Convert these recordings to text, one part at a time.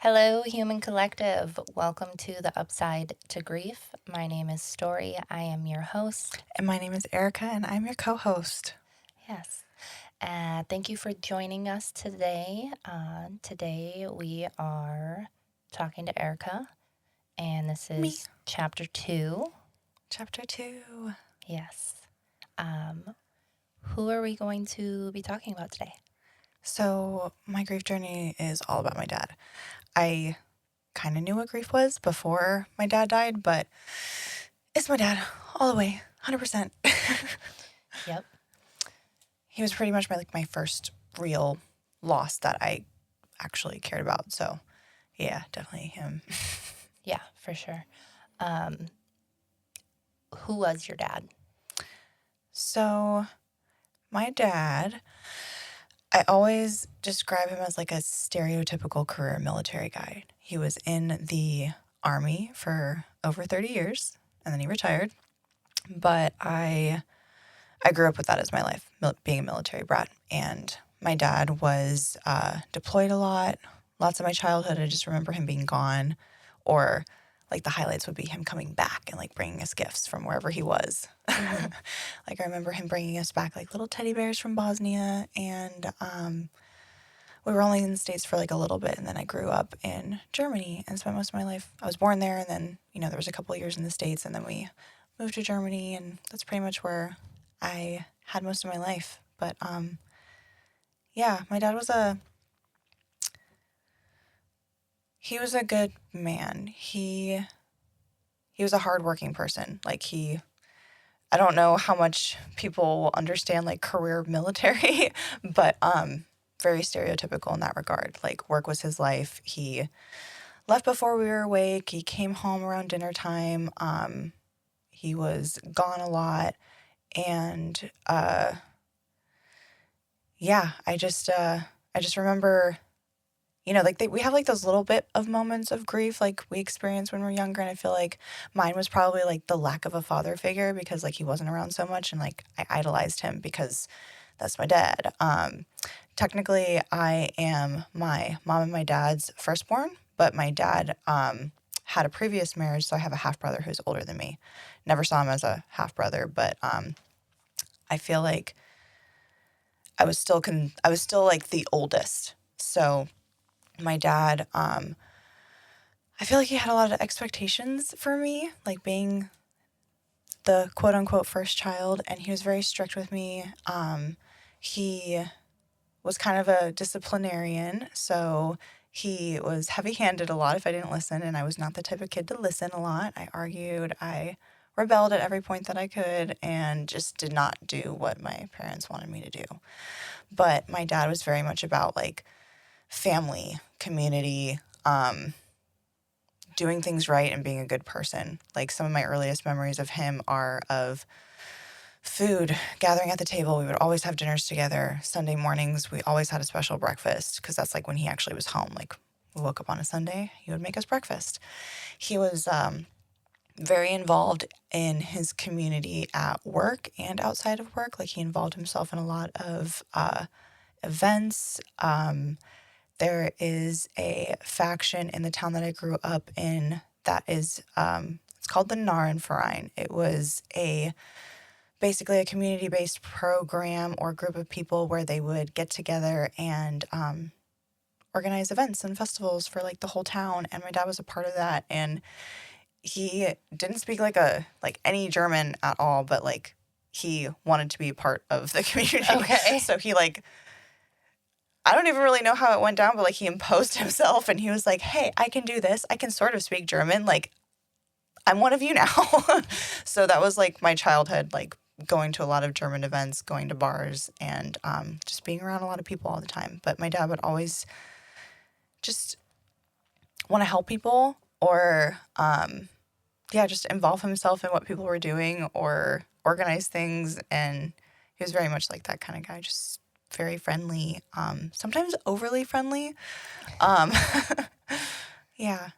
Hello, human collective. Welcome to the Upside to Grief. My name is Story. I am your host. And my name is Erika, and I'm your co host. Yes. Thank you for joining us today. Today we are talking to Erika, and this Me. is chapter 2. Chapter 2. Yes. Um, who are we going to be talking about today? So, my grief journey is all about my dad. I kind of knew what grief was before my dad died, but it's my dad all the way, 100%. Yep. He was pretty much my first real loss that I actually cared about. So, yeah, definitely him. Yeah, for sure. Who was your dad? So, my dad, I always describe him as like a stereotypical career military guy. He was in the Army for over 30 years and then he retired. But I grew up with that as my life, being a military brat. And my dad was deployed a lot. Lots of my childhood, I just remember him being gone, or like the highlights would be him coming back and like bringing us gifts from wherever he was. Like I remember him bringing us back like little teddy bears from Bosnia, and we were only in the States for like a little bit, and then I grew up in Germany and spent most of my life. I was born there, and then there was a couple of years in the States, and then we moved to Germany, and that's pretty much where I had most of my life. But yeah, my dad was he was a good man. He was a hardworking person. I don't know how much people will understand like career military, but very stereotypical in that regard. Like work was his life. He left before we were awake. He came home around dinner time. He was gone a lot, and yeah, I just remember, we have like those little bit of moments of grief like we experience when we're younger, and I feel like mine was probably like the lack of a father figure because like he wasn't around so much, and like I idolized him because that's my dad. Technically, I am my mom and my dad's firstborn, but my dad had a previous marriage, so I have a half brother who's older than me. Never saw him as a half brother, but I feel like I was still like the oldest. So my dad, I feel like he had a lot of expectations for me, like being the quote unquote first child, and he was very strict with me. He was kind of a disciplinarian, so he was heavy-handed a lot if I didn't listen, and I was not the type of kid to listen a lot. I argued, I rebelled at every point that I could, and just did not do what my parents wanted me to do. But my dad was very much about like family, community, doing things right and being a good person. Like some of my earliest memories of him are of food, gathering at the table. We would always have dinners together. Sunday mornings, we always had a special breakfast because that's like when he actually was home. Like we woke up on a Sunday, he would make us breakfast. He was very involved in his community at work and outside of work. Like he involved himself in a lot of events. There is a faction in the town that I grew up in that is, it's called the Narrenverein. It was basically a community-based program or group of people where they would get together and organize events and festivals for like the whole town. And my dad was a part of that. And he didn't speak like any German at all, but like he wanted to be a part of the community. Okay. So he like, I don't even really know how it went down, but like he imposed himself and he was like, hey, I can do this. I can sort of speak German. Like, I'm one of you now. So that was like my childhood, like going to a lot of German events, going to bars, and just being around a lot of people all the time. But my dad would always just want to help people or, just involve himself in what people were doing or organize things. And he was very much like that kind of guy, just very friendly, sometimes overly friendly. Yeah,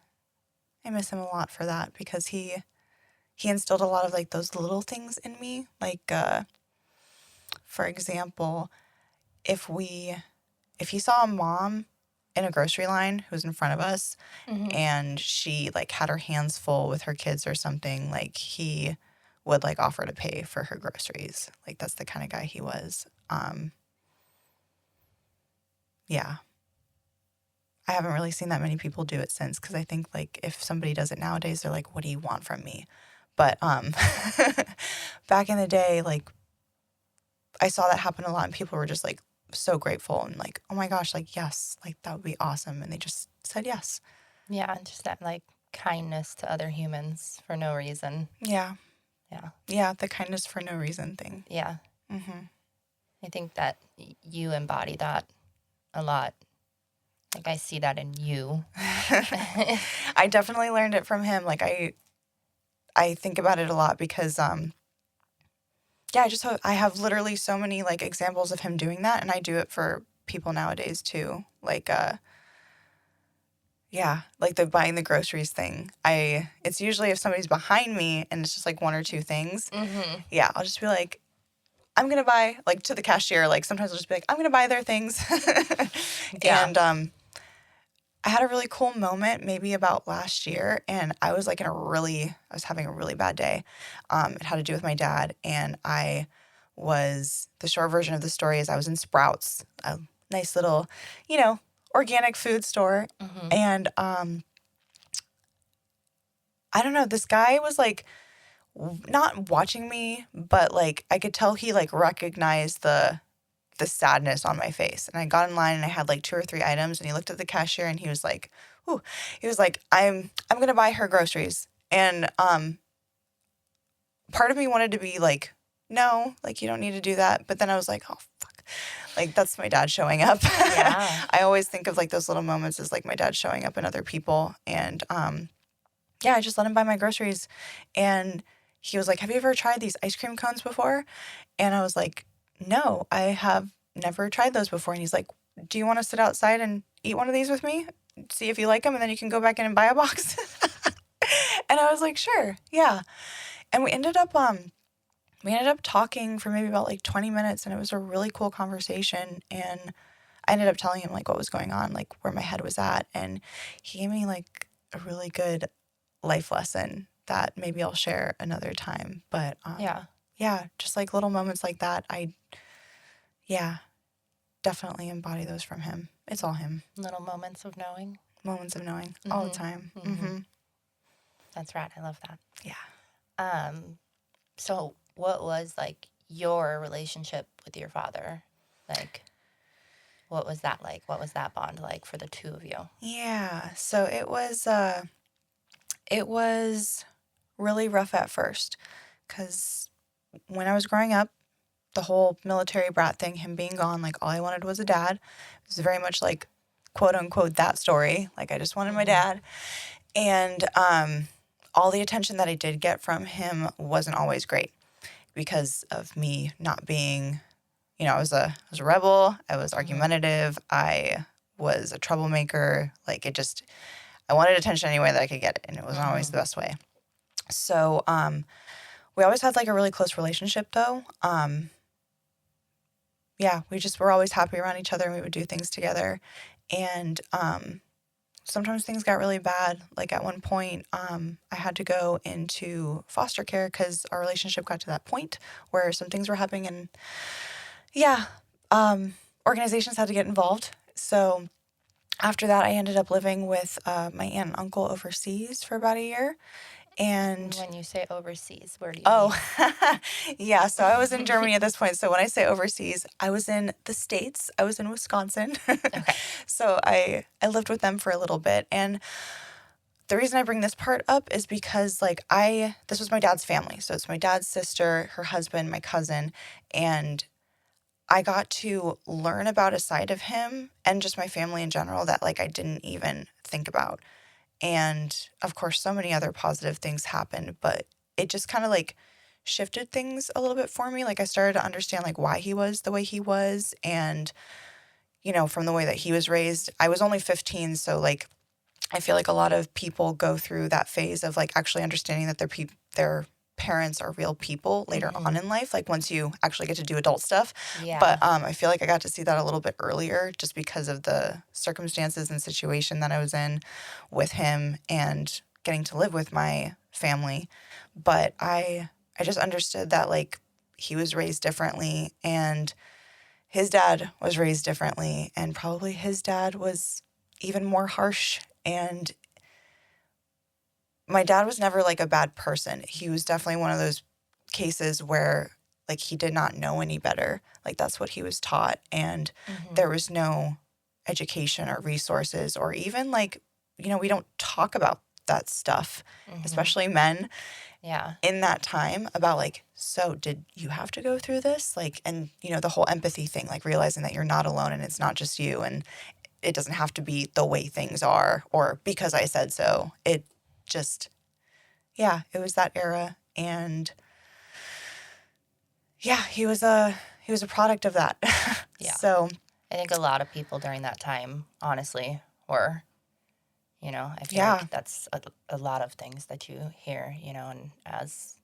I miss him a lot for that because he instilled a lot of like those little things in me. Like, for example, if he saw a mom in a grocery line who was in front of us, Mm-hmm. and she like had her hands full with her kids or something, like he would like offer to pay for her groceries. Like that's the kind of guy he was. Yeah. I haven't really seen that many people do it since, because I think like if somebody does it nowadays, they're like, what do you want from me? But back in the day, like I saw that happen a lot, and people were just like so grateful and like, oh my gosh, like yes, like that would be awesome. And they just said yes. Yeah, and just that like kindness to other humans for no reason. Yeah. Yeah. Yeah, the kindness for no reason thing. Yeah. Mm-hmm. I think that you embody that a lot. Like I see that in you. I definitely learned it from him. Like I think about it a lot because yeah, I have literally so many like examples of him doing that, and I do it for people nowadays too. Like yeah, like the buying the groceries thing. It's usually if somebody's behind me and it's just like one or two things. Mm-hmm. Yeah, I'll just be like, I'm gonna buy, like to the cashier. Like sometimes I'll just be like, I'm gonna buy their things. Yeah. And I had a really cool moment maybe about last year, and I was like I was having a really bad day. It had to do with my dad, and the short version of the story is I was in Sprouts, a nice little, organic food store. Mm-hmm. And I don't know, this guy was like not watching me, but like I could tell he like recognized the sadness on my face. And I got in line and I had like 2 or 3 items, and he looked at the cashier and he was like, "Ooh," he was like, I'm gonna buy her groceries." And part of me wanted to be like, no, like you don't need to do that. But then I was like, oh fuck. Like that's my dad showing up. Yeah. I always think of like those little moments as like my dad showing up in other people. And yeah, I just let him buy my groceries. And he was like, "Have you ever tried these ice cream cones before?" And I was like, "No, I have never tried those before." And he's like, "Do you want to sit outside and eat one of these with me? See if you like them, and then you can go back in and buy a box." And I was like, "Sure, yeah." And we ended up talking for maybe about like 20 minutes, and it was a really cool conversation. And I ended up telling him like what was going on, like where my head was at, and he gave me like a really good life lesson that maybe I'll share another time. But Yeah. yeah, just like little moments like that, yeah, definitely embody those from him. It's all him. Little moments of knowing. Moments of knowing all the Mhm. time. Mhm. Mm-hmm. That's right. I love that. Yeah. So what was like your relationship with your father? Like what was that like? What was that bond like for the two of you? Yeah. So it was really rough at first, because when I was growing up, the whole military brat thing, him being gone, like all I wanted was a dad. It was very much like quote unquote that story. Like I just wanted my dad. And all the attention that I did get from him wasn't always great because of me not being, I was a rebel. I was argumentative. I was a troublemaker. Like I wanted attention any way that I could get it, and it wasn't always the best way. So we always had like a really close relationship though. Yeah, we just were always happy around each other, and we would do things together. And sometimes things got really bad. Like at one point, I had to go into foster care because our relationship got to that point where some things were happening, and yeah, organizations had to get involved. So after that, I ended up living with my aunt and uncle overseas for about a year. And When you say overseas, where do you oh, yeah. So I was in Germany at this point. So when I say overseas, I was in the States. I was in Wisconsin. Okay. So I lived with them for a little bit. And the reason I bring this part up is because like this was my dad's family. So it's my dad's sister, her husband, my cousin, and I got to learn about a side of him and just my family in general that like I didn't even think about. And of course, so many other positive things happened, but it just kind of like shifted things a little bit for me. Like I started to understand like why he was the way he was. And, from the way that he was raised, I was only 15. So like, I feel like a lot of people go through that phase of like actually understanding that they're parents are real people later on Mm-hmm. in life, like once you actually get to do adult stuff. But Yeah. I feel like I got to see that a little bit earlier just because of the circumstances and situation that I was in with him and getting to live with my family. But I just understood that like he was raised differently and his dad was raised differently and probably his dad was even more harsh. And my dad was never like a bad person. He was definitely one of those cases where like he did not know any better. Like that's what he was taught. And Mm-hmm. there was no education or resources or even like, we don't talk about that stuff, Mm-hmm. especially men Yeah. in that time about like, so did you have to go through this? Like, and the whole empathy thing, like realizing that you're not alone and it's not just you and it doesn't have to be the way things are or because I said so. It just, yeah, it was that era. And yeah, he was a product of that. Yeah. So I think a lot of people during that time, honestly, were, I feel yeah, like that's a lot of things that you hear, and as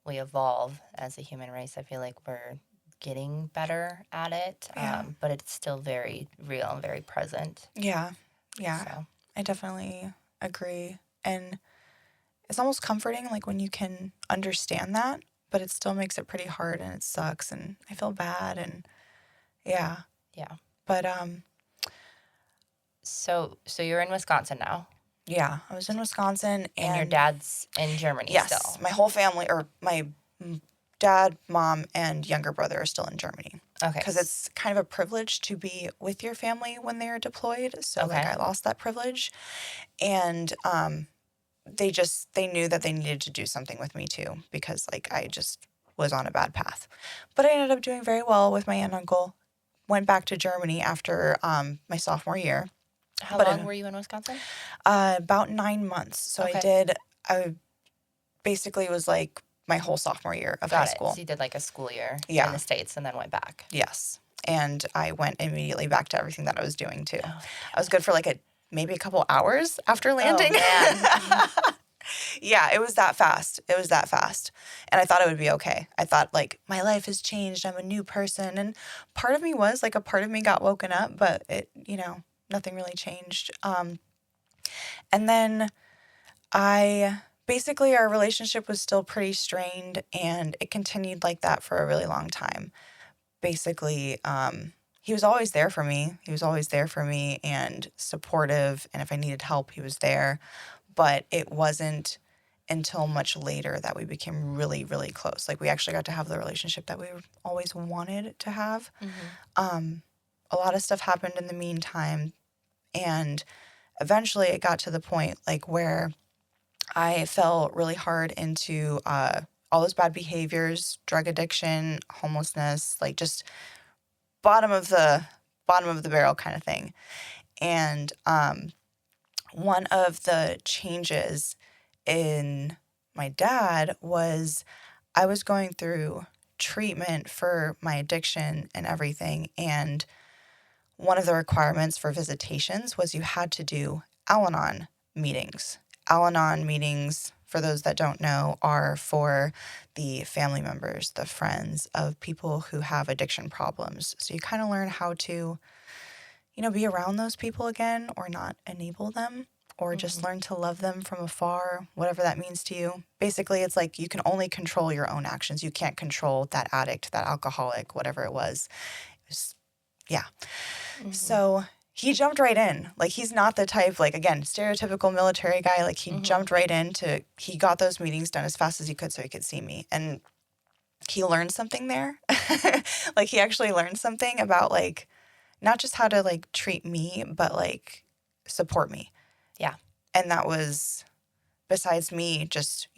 we evolve as a human race, I feel like we're getting better at it, yeah, but it's still very real and very present. yeah, yeah. So, I definitely agree. And it's almost comforting, like when you can understand that, but it still makes it pretty hard and it sucks and I feel bad and yeah. yeah. But So you're in Wisconsin now, yeah, I was in Wisconsin and your and dad's in Germany yes, still. my whole family or my dad, mom, and younger brother are still in Germany Okay. because it's kind of a privilege to be with your family when they're deployed. So like Okay. I lost that privilege, and they knew that they needed to do something with me too because like I just was on a bad path. But I ended up doing very well with my aunt and uncle. Went back to Germany after my sophomore year, How but long in were you in Wisconsin? about 9 months. So Okay. I basically was like my whole sophomore year of high Got it. school. So you did like a school year in Yeah, the States and then went back. yes. And I went immediately back to everything that I was doing too. Oh, I was damn good it. for like maybe a couple hours after Oh, landing. man. Yeah, it was that fast. It was that fast. And I thought it would be okay. I thought like my life has changed. I'm a new person. And part of me was like a part of me got woken up, but nothing really changed. And then I basically our relationship was still pretty strained and it continued like that for a really long time. Basically, he was always there for me. He was always there for me and supportive. And if I needed help, he was there. But it wasn't until much later that we became really, really close. Like we actually got to have the relationship that we always wanted to have. Mm-hmm. Um, a lot of stuff happened in the meantime. And eventually it got to the point like where I fell really hard into all those bad behaviors, drug addiction, homelessness, like just bottom of the barrel kind of thing. And one of the changes in my dad was I was going through treatment for my addiction and everything. And one of the requirements for visitations was you had to do Al Anon meetings. Al Anon meetings, for those that don't know, are for the family members, the friends of people who have addiction problems. So you kind of learn how to, be around those people again or not enable them or Mm-hmm. just learn to love them from afar, whatever that means to you. Basically, it's like you can only control your own actions. You can't control that addict, that alcoholic, whatever it was. Yeah. Mm-hmm. So he jumped right in. Like he's not the type, like again, stereotypical military guy. Like he Mm-hmm. jumped right he got those meetings done as fast as he could so he could see me. And he learned something there. Like he actually learned something about like not just how to like treat me, but like support me. Yeah. And that was besides me just,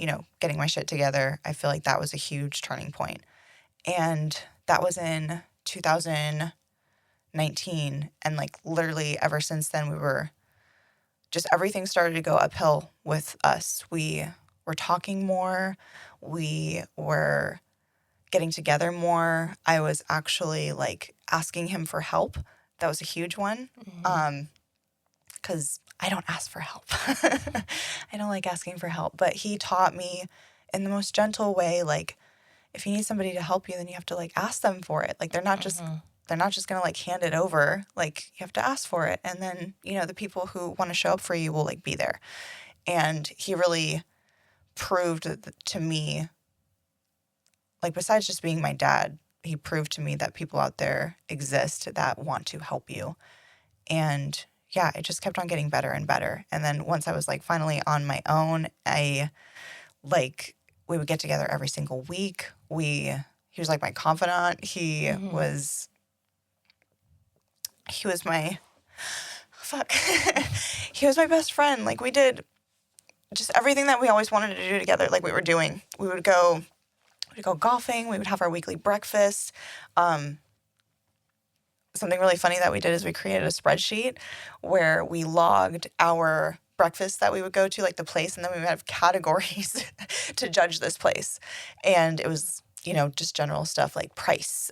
getting my shit together. I feel like that was a huge turning point. And that was in 2019. And like literally ever since then, we were just everything started to go uphill with us. We were talking more. We were getting together more. I was actually like asking him for help. That was a huge one. Mm-hmm. Because I don't ask for help. I don't like asking for help. But he taught me in the most gentle way. Like, if you need somebody to help you, then you have to like ask them for it. Like, they're not just gonna like hand it over. Like, you have to ask for it, and then the people who want to show up for you will like be there. And he really proved to me, like, besides just being my dad, he proved to me that people out there exist that want to help you. And yeah, it just kept on getting better and better. And then once I was like finally on my own, we would get together every single week. He was like my confidant. He was my he was my best friend. Like, we did just everything that we always wanted to do together. Like, we were doing. We'd go golfing. We would have our weekly breakfast. Something really funny that we did is we created a spreadsheet where we logged our breakfast that we would go to, like the place, and then we would have categories to judge this place. And it was, just general stuff like price,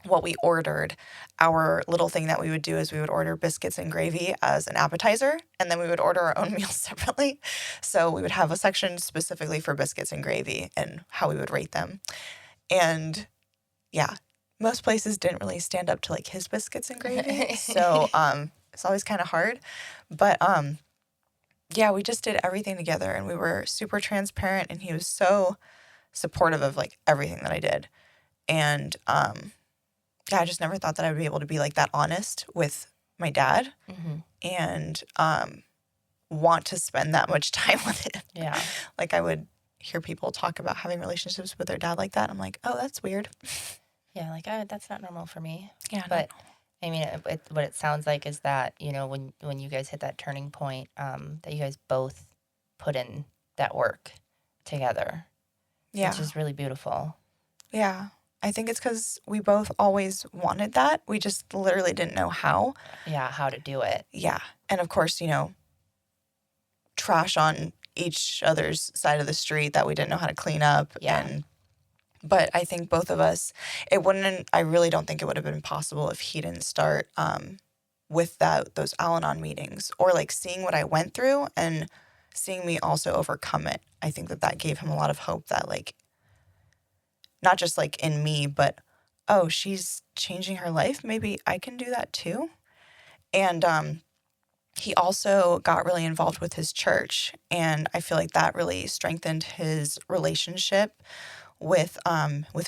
what we ordered. Our little thing that we would do is we would order biscuits and gravy as an appetizer, and then we would order our own meals separately. So we would have a section specifically for biscuits and gravy and how we would rate them. And yeah, most places didn't really stand up to like his biscuits and gravy. So it's always kind of hard. But yeah, we just did everything together, and we were super transparent, and he was so supportive of like everything that I did. And yeah, I just never thought that I would be able to be like that honest with my dad and want to spend that much time with him. Yeah. Like, I would hear people talk about having relationships with their dad like that. I'm like, oh, that's weird. Yeah, like, that's not normal for me. Yeah. But I mean, what it sounds like is that, when you guys hit that turning point, that you guys both put in that work together. Yeah. Which is really beautiful. Yeah. I think it's because we both always wanted that. We just literally didn't know how. Yeah, how to do it. Yeah. And of course, trash on each other's side of the street that we didn't know how to clean up. Yeah. But I think both of us, I really don't think it would have been possible if he didn't start with those Al-Anon meetings, or like seeing what I went through and seeing me also overcome it. I think that gave him a lot of hope that, like, not just like in me, but, oh, she's changing her life. Maybe I can do that too. And he also got really involved with his church, and I feel like that really strengthened his relationship with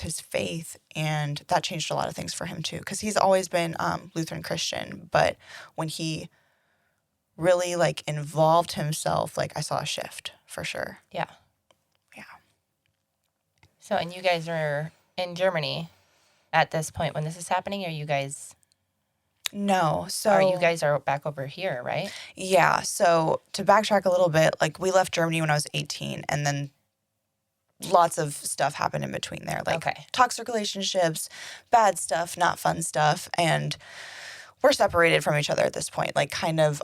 his faith, and that changed a lot of things for him too, because he's always been Lutheran Christian, but when he really like involved himself, like, I saw a shift for sure. Yeah. So, and you guys are in Germany at this point when this is happening? Are you guys... No. So you guys are back over here, right? Yeah. So to backtrack a little bit, like, we left Germany when I was 18, and then lots of stuff happened in between there, like toxic relationships, bad stuff, not fun stuff, and we're separated from each other at this point. Like, kind of,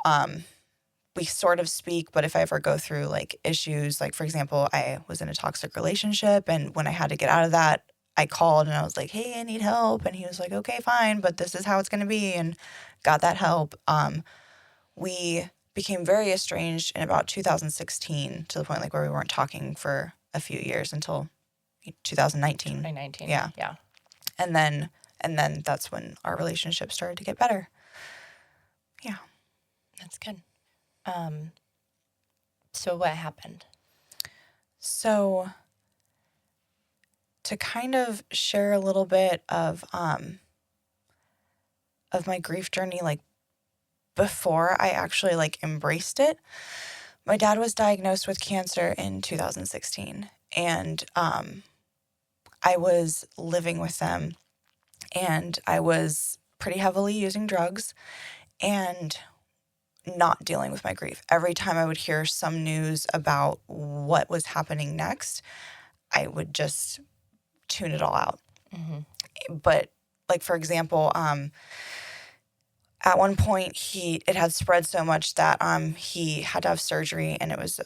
we sort of speak, but if I ever go through like issues, like, for example, I was in a toxic relationship, and when I had to get out of that, I called and I was like, hey, I need help. And he was like, okay, fine, but this is how it's going to be, and got that help. We became very estranged in about 2016, to the point like where we weren't talking for a few years until 2019. 2019. Yeah. Yeah. And then that's when our relationship started to get better. Yeah. That's good. So what happened? So to kind of share a little bit of my grief journey, like, before I actually like embraced it, my dad was diagnosed with cancer in 2016, and I was living with them, and I was pretty heavily using drugs and not dealing with my grief. Every time I would hear some news about what was happening next, I would just tune it all out. But, like, for example, at one point it had spread so much that he had to have surgery, and it was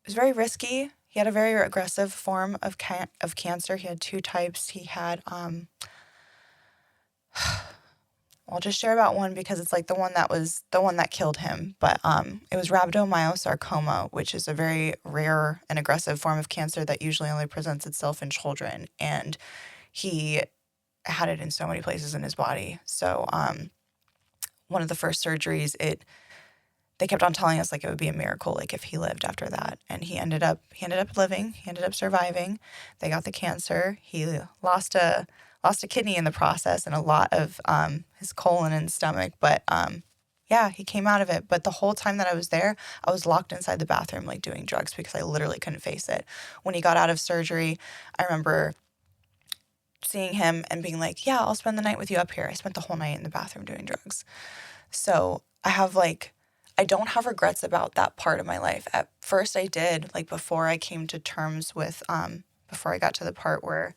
very risky. He had a very aggressive form of cancer. He had 2 types. He had I'll just share about one because it's like the one that killed him. But it was rhabdomyosarcoma, which is a very rare and aggressive form of cancer that usually only presents itself in children. And he had it in so many places in his body. So one of the first surgeries, they kept on telling us like it would be a miracle like if he lived after that, and he ended up living. He ended up surviving. They got the cancer. He lost a kidney in the process and a lot of his colon and stomach, but yeah, he came out of it. But the whole time that I was there, I was locked inside the bathroom like doing drugs because I literally couldn't face it. When he got out of surgery, I remember seeing him and being like, yeah, I'll spend the night with you up here. I spent the whole night in the bathroom doing drugs. So I don't have regrets about that part of my life. At first I did, like before I came to terms with, before I got to the part where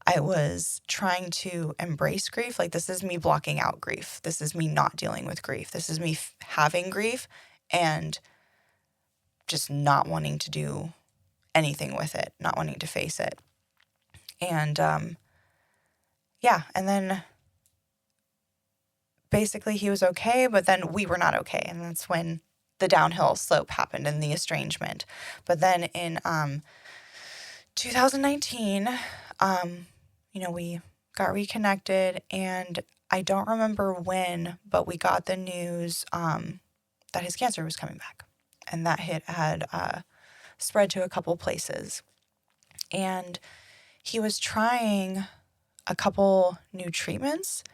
I was trying to embrace grief. Like, this is me blocking out grief. This is me not dealing with grief. This is me having grief and just not wanting to do anything with it, not wanting to face it. And yeah, and then basically he was okay, but then we were not okay. And that's when the downhill slope happened and the estrangement. But then in 2019, we got reconnected, and I don't remember when, but we got the news that his cancer was coming back, and that it had spread to a couple places. And he was trying a couple new treatments,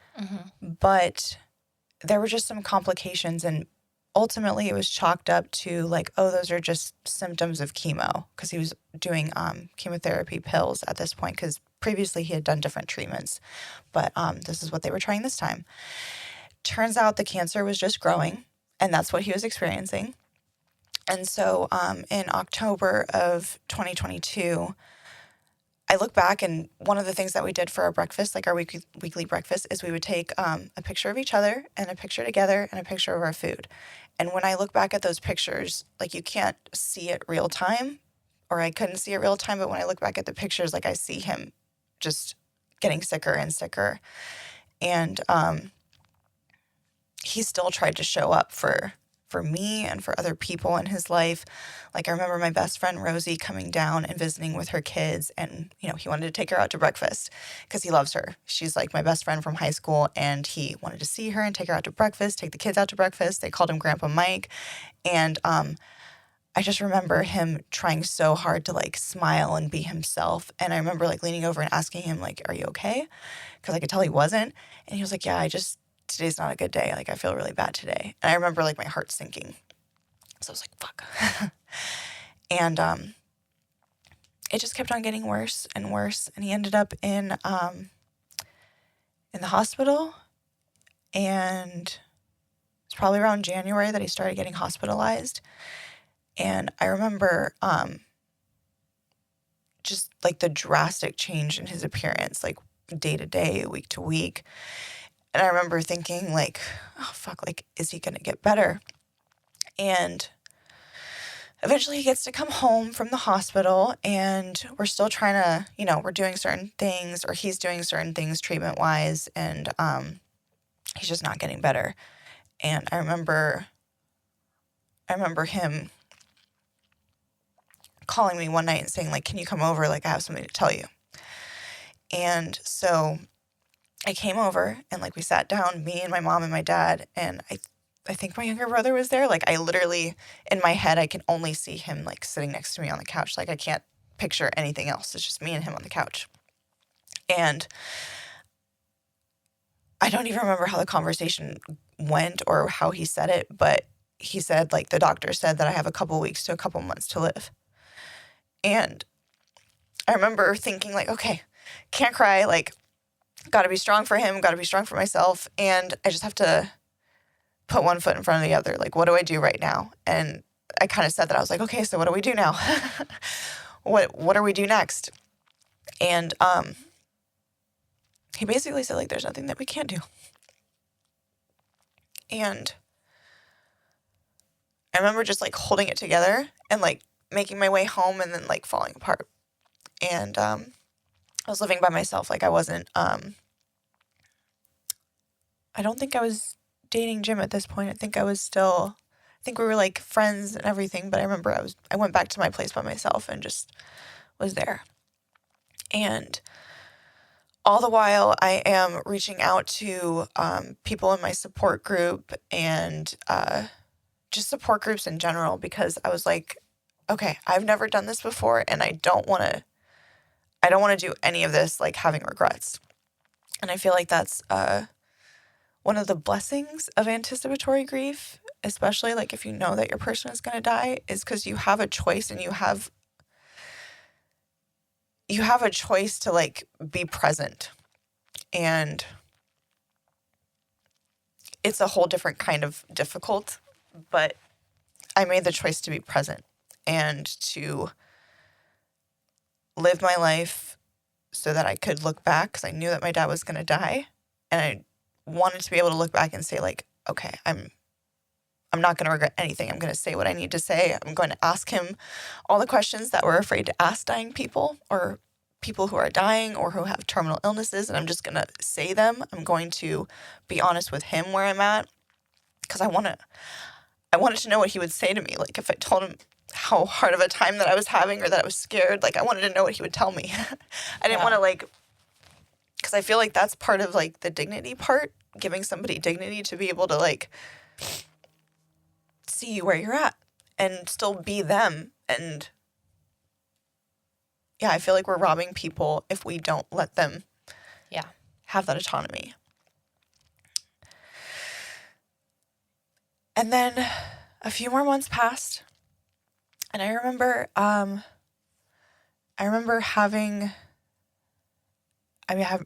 but there were just some complications, and ultimately it was chalked up to like, oh, those are just symptoms of chemo, because he was doing chemotherapy pills at this point, because previously he had done different treatments, but this is what they were trying this time. Turns out the cancer was just growing, and that's what he was experiencing. And so in October of 2022, I look back, and one of the things that we did for our breakfast, like our weekly breakfast, is we would take a picture of each other and a picture together and a picture of our food. And when I look back at those pictures, like, you can't see it real time, or I couldn't see it real time, but when I look back at the pictures, like, I see him just getting sicker and sicker. And he still tried to show up for me and for other people in his life. Like, I remember my best friend Rosie coming down and visiting with her kids, and he wanted to take her out to breakfast because he loves her. She's like my best friend from high school, and he wanted to see her and take her out to breakfast, take the kids out to breakfast. They called him Grandpa Mike. And I just remember him trying so hard to like smile and be himself. And I remember like leaning over and asking him like, are you okay? Because I could tell he wasn't. And he was like, yeah, today's not a good day. Like, I feel really bad today. And I remember like my heart sinking. So I was like, fuck. And it just kept on getting worse and worse. And he ended up in the hospital. And it's probably around January that he started getting hospitalized. And I remember just like the drastic change in his appearance, like day to day, week to week. And I remember thinking like, oh, fuck, like, is he going to get better? And eventually he gets to come home from the hospital, and we're still trying to, we're doing certain things, or he's doing certain things treatment-wise, and he's just not getting better. And I remember him calling me one night and saying, like, can you come over? Like, I have something to tell you. And so I came over, and like we sat down, me and my mom and my dad, and I think my younger brother was there. Like, I literally, in my head, I can only see him like sitting next to me on the couch. Like, I can't picture anything else. It's just me and him on the couch. And I don't even remember how the conversation went or how he said it, but he said, like, the doctor said that I have a couple weeks to a couple months to live. And I remember thinking, like, okay, can't cry, like, got to be strong for him, got to be strong for myself, and I just have to put one foot in front of the other. Like, what do I do right now? And I kind of said that. I was like, okay, so what do we do now? What do we do next? And he basically said, like, there's nothing that we can't do. And I remember just, like, holding it together and, like, making my way home and then, like, falling apart. And I was living by myself. Like, I wasn't I don't think I was dating Jim at this point. I think we were like friends and everything, but I remember I went back to my place by myself and just was there. And all the while I am reaching out to people in my support group and just support groups in general, because I was like, okay, I've never done this before and I don't want to do any of this like having regrets. And I feel like that's one of the blessings of anticipatory grief, especially like if you know that your person is going to die, is because you have a choice, and you have a choice to like be present. And it's a whole different kind of difficult, but I made the choice to be present and to live my life so that I could look back, because I knew that my dad was going to die, and I wanted to be able to look back and say like, okay, I'm not going to regret anything. I'm going to say what I need to say. I'm going to ask him all the questions that we're afraid to ask dying people, or people who are dying or who have terminal illnesses, and I'm just going to say them. I'm going to be honest with him where I'm at, because I wanted to know what he would say to me. Like if I told him how hard of a time that I was having or that I was scared, like I wanted to know what he would tell me. I didn't want to like, because I feel like that's part of like the dignity part, giving somebody dignity to be able to like see you where you're at and still be them. And yeah, I feel like we're robbing people if we don't let them have that autonomy. And then a few more months passed, and I remember having, I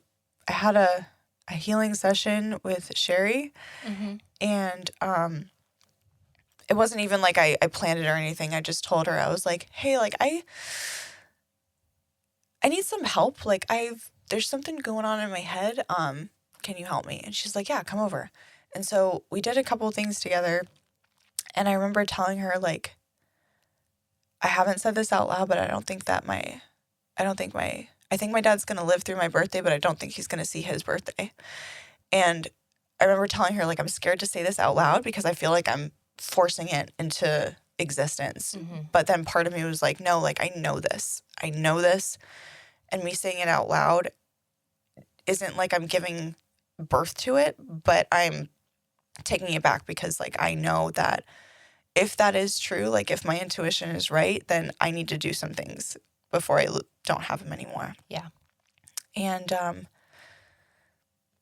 had a healing session with Sherry, and it wasn't even like I planned it or anything. I just told her, I was like, hey, like I need some help. Like there's something going on in my head. Can you help me? And she's like, yeah, come over. And so we did a couple of things together, and I remember telling her like, I haven't said this out loud, but I think my dad's going to live through my birthday, but I don't think he's going to see his birthday. And I remember telling her like, I'm scared to say this out loud because I feel like I'm forcing it into existence. But then part of me was like, no, like I know this. And me saying it out loud isn't like I'm giving birth to it, but I'm taking it back, because like I know that if that is true, like if my intuition is right, then I need to do some things before I don't have him anymore. Yeah. And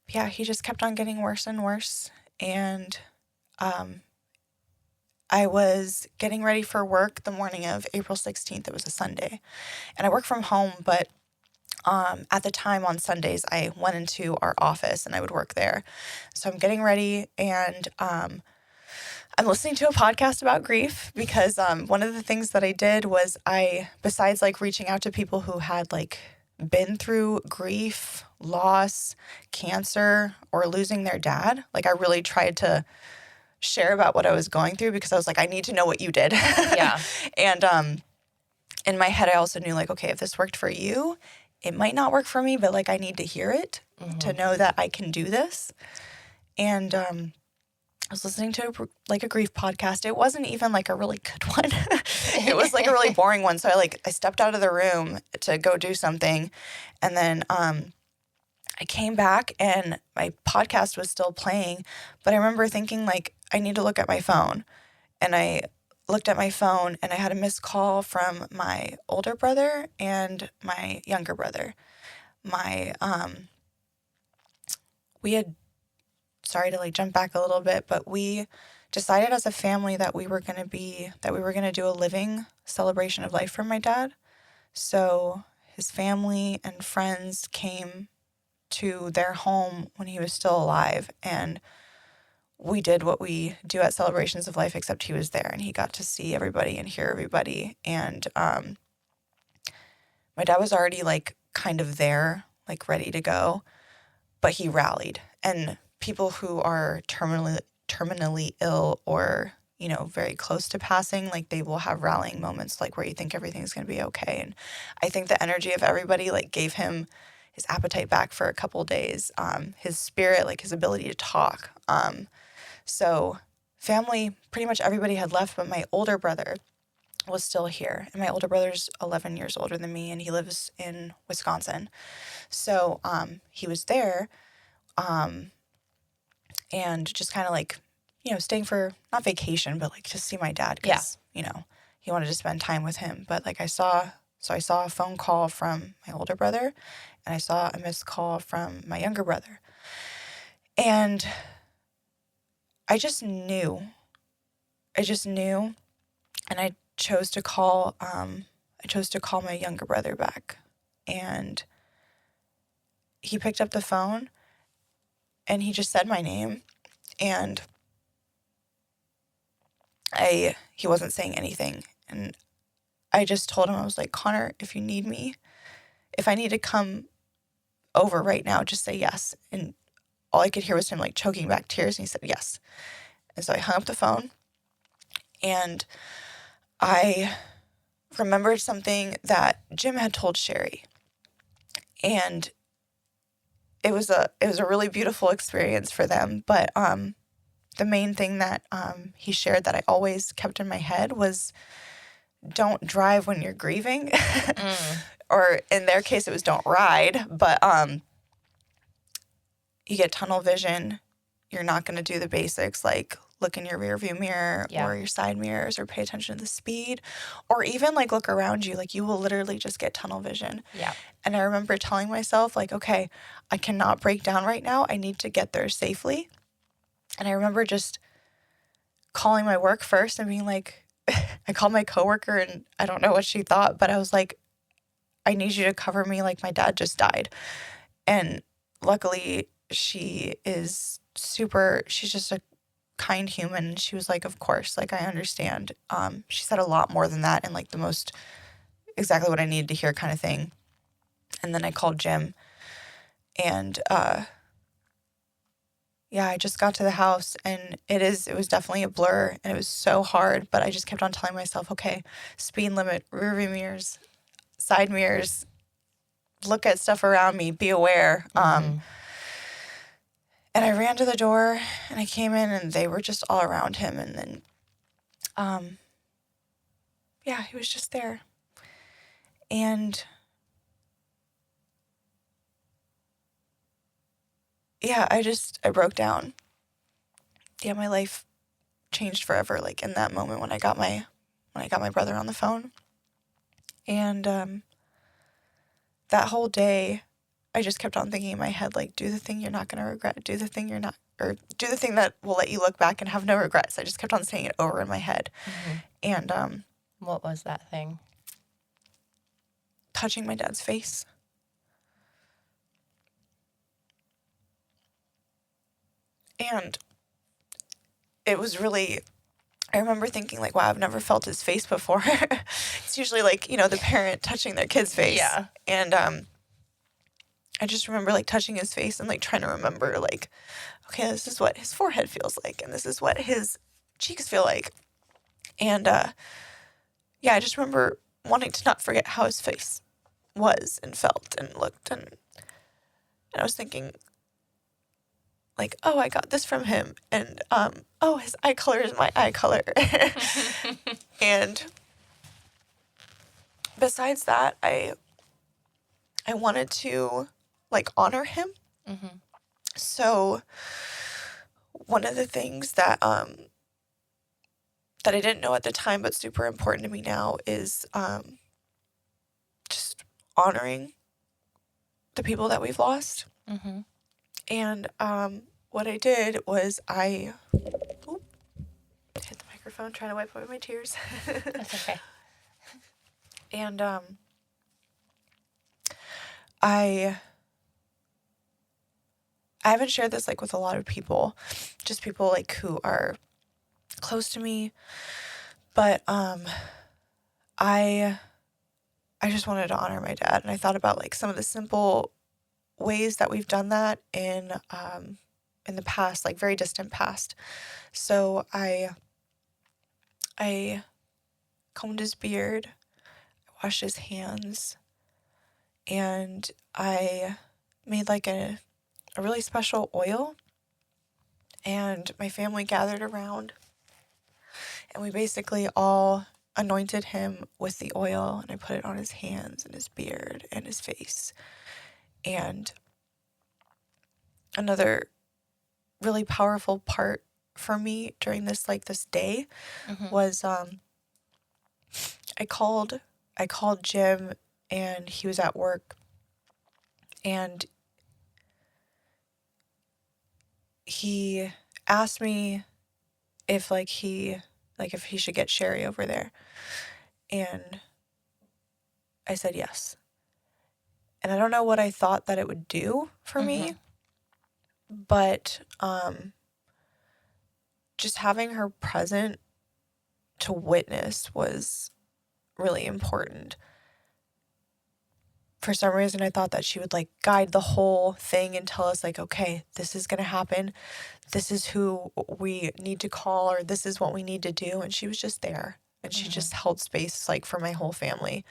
he just kept on getting worse and worse. And I was getting ready for work the morning of April 16th. It was a Sunday. And I work from home, but at the time on Sundays, I went into our office and I would work there. So I'm getting ready, and I'm listening to a podcast about grief, because one of the things that I did was besides like reaching out to people who had like been through grief, loss, cancer, or losing their dad, like I really tried to share about what I was going through, because I was like, I need to know what you did. Yeah. And in my head, I also knew like, okay, if this worked for you, it might not work for me, but like I need to hear it to know that I can do this. And I was listening to like a grief podcast. It wasn't even like a really good one. It was like a really boring one. So I stepped out of the room to go do something. And then I came back and my podcast was still playing. But I remember thinking like, I need to look at my phone. And I looked at my phone, and I had a missed call from my older brother and my younger brother. Sorry to like jump back a little bit, but we decided as a family that we were going to do a living celebration of life for my dad. So his family and friends came to their home when he was still alive, and we did what we do at celebrations of life, except he was there and he got to see everybody and hear everybody. And my dad was already like kind of there, like ready to go, but he rallied. And people who are terminally ill or, you know, very close to passing, like they will have rallying moments like where you think everything's going to be okay. And I think the energy of everybody like gave him his appetite back for a couple days, his spirit, like his ability to talk. So family, pretty much everybody had left, but my older brother was still here. And my older brother's 11 years older than me, and he lives in Wisconsin. So he was there, and just kind of like, staying for, not vacation, but like just see my dad because, he wanted to spend time with him. But like I saw a phone call from my older brother, and I saw a missed call from my younger brother. And I just knew, and I chose to call my younger brother back. And he picked up the phone and he just said my name, and he wasn't saying anything. And I just told him, I was like, Connor, if you need me, if I need to come over right now, just say yes. And all I could hear was him like choking back tears, and he said yes. And so I hung up the phone, and I remembered something that Jim had told Sherry. And it was a really beautiful experience for them. But the main thing that he shared that I always kept in my head was, don't drive when you're grieving. Or in their case, it was don't ride. But you get tunnel vision. You're not going to do the basics like look in your rear view mirror or your side mirrors, or pay attention to the speed, or even like look around you. Like you will literally just get tunnel vision. Yeah. And I remember telling myself like, okay, I cannot break down right now. I need to get there safely. And I remember just calling my work first and being like, I called my coworker, and I don't know what she thought, but I was like, I need you to cover me, like my dad just died. And luckily she's just a kind human. She was like, of course, like I understand. She said a lot more than that, and like the most exactly what I needed to hear kind of thing. And then I called Jim, and I just got to the house, and it was definitely a blur, and it was so hard, but I just kept on telling myself, okay, speed limit, rear view mirrors, side mirrors, look at stuff around me, be aware. And I ran to the door, and I came in, and they were just all around him. And then, he was just there. And I broke down. Yeah, my life changed forever, like in that moment when I got my brother on the phone. And that whole day, I just kept on thinking in my head, like, do the thing you're not going to regret. Do the thing do the thing that will let you look back and have no regrets. I just kept on saying it over in my head. And what was that thing? Touching my dad's face. And it was really, I remember thinking like, wow, I've never felt his face before. It's usually like, the parent touching their kid's face. Yeah. And I just remember like touching his face and like trying to remember like, okay, this is what his forehead feels like, and this is what his cheeks feel like. And I just remember wanting to not forget how his face was and felt and looked. And I was thinking like, oh, I got this from him. And his eye color is my eye color. And besides that, I wanted to like honor him. So one of the things that that I didn't know at the time, but super important to me now, is just honoring the people that we've lost. And what I did was I hit the microphone trying to wipe away my tears. That's okay. And I haven't shared this like with a lot of people, just people like who are close to me, but I just wanted to honor my dad, and I thought about like some of the simple ways that we've done that in the past, like very distant past. So I combed his beard, I washed his hands, and I made like a really special oil, and my family gathered around, and we basically all anointed him with the oil, and I put it on his hands and his beard and his face. And another really powerful part for me during this day Mm-hmm. was I called Jim, and he was at work, and he asked me if if he should get Sherry over there, and I said yes. And I don't know what I thought that it would do for Mm-hmm. me, but just having her present to witness was really important. For some reason, I thought that she would guide the whole thing and tell us okay, this is going to happen. This is who we need to call, or this is what we need to do. And she was just there, and she Mm-hmm. just held space for my whole family,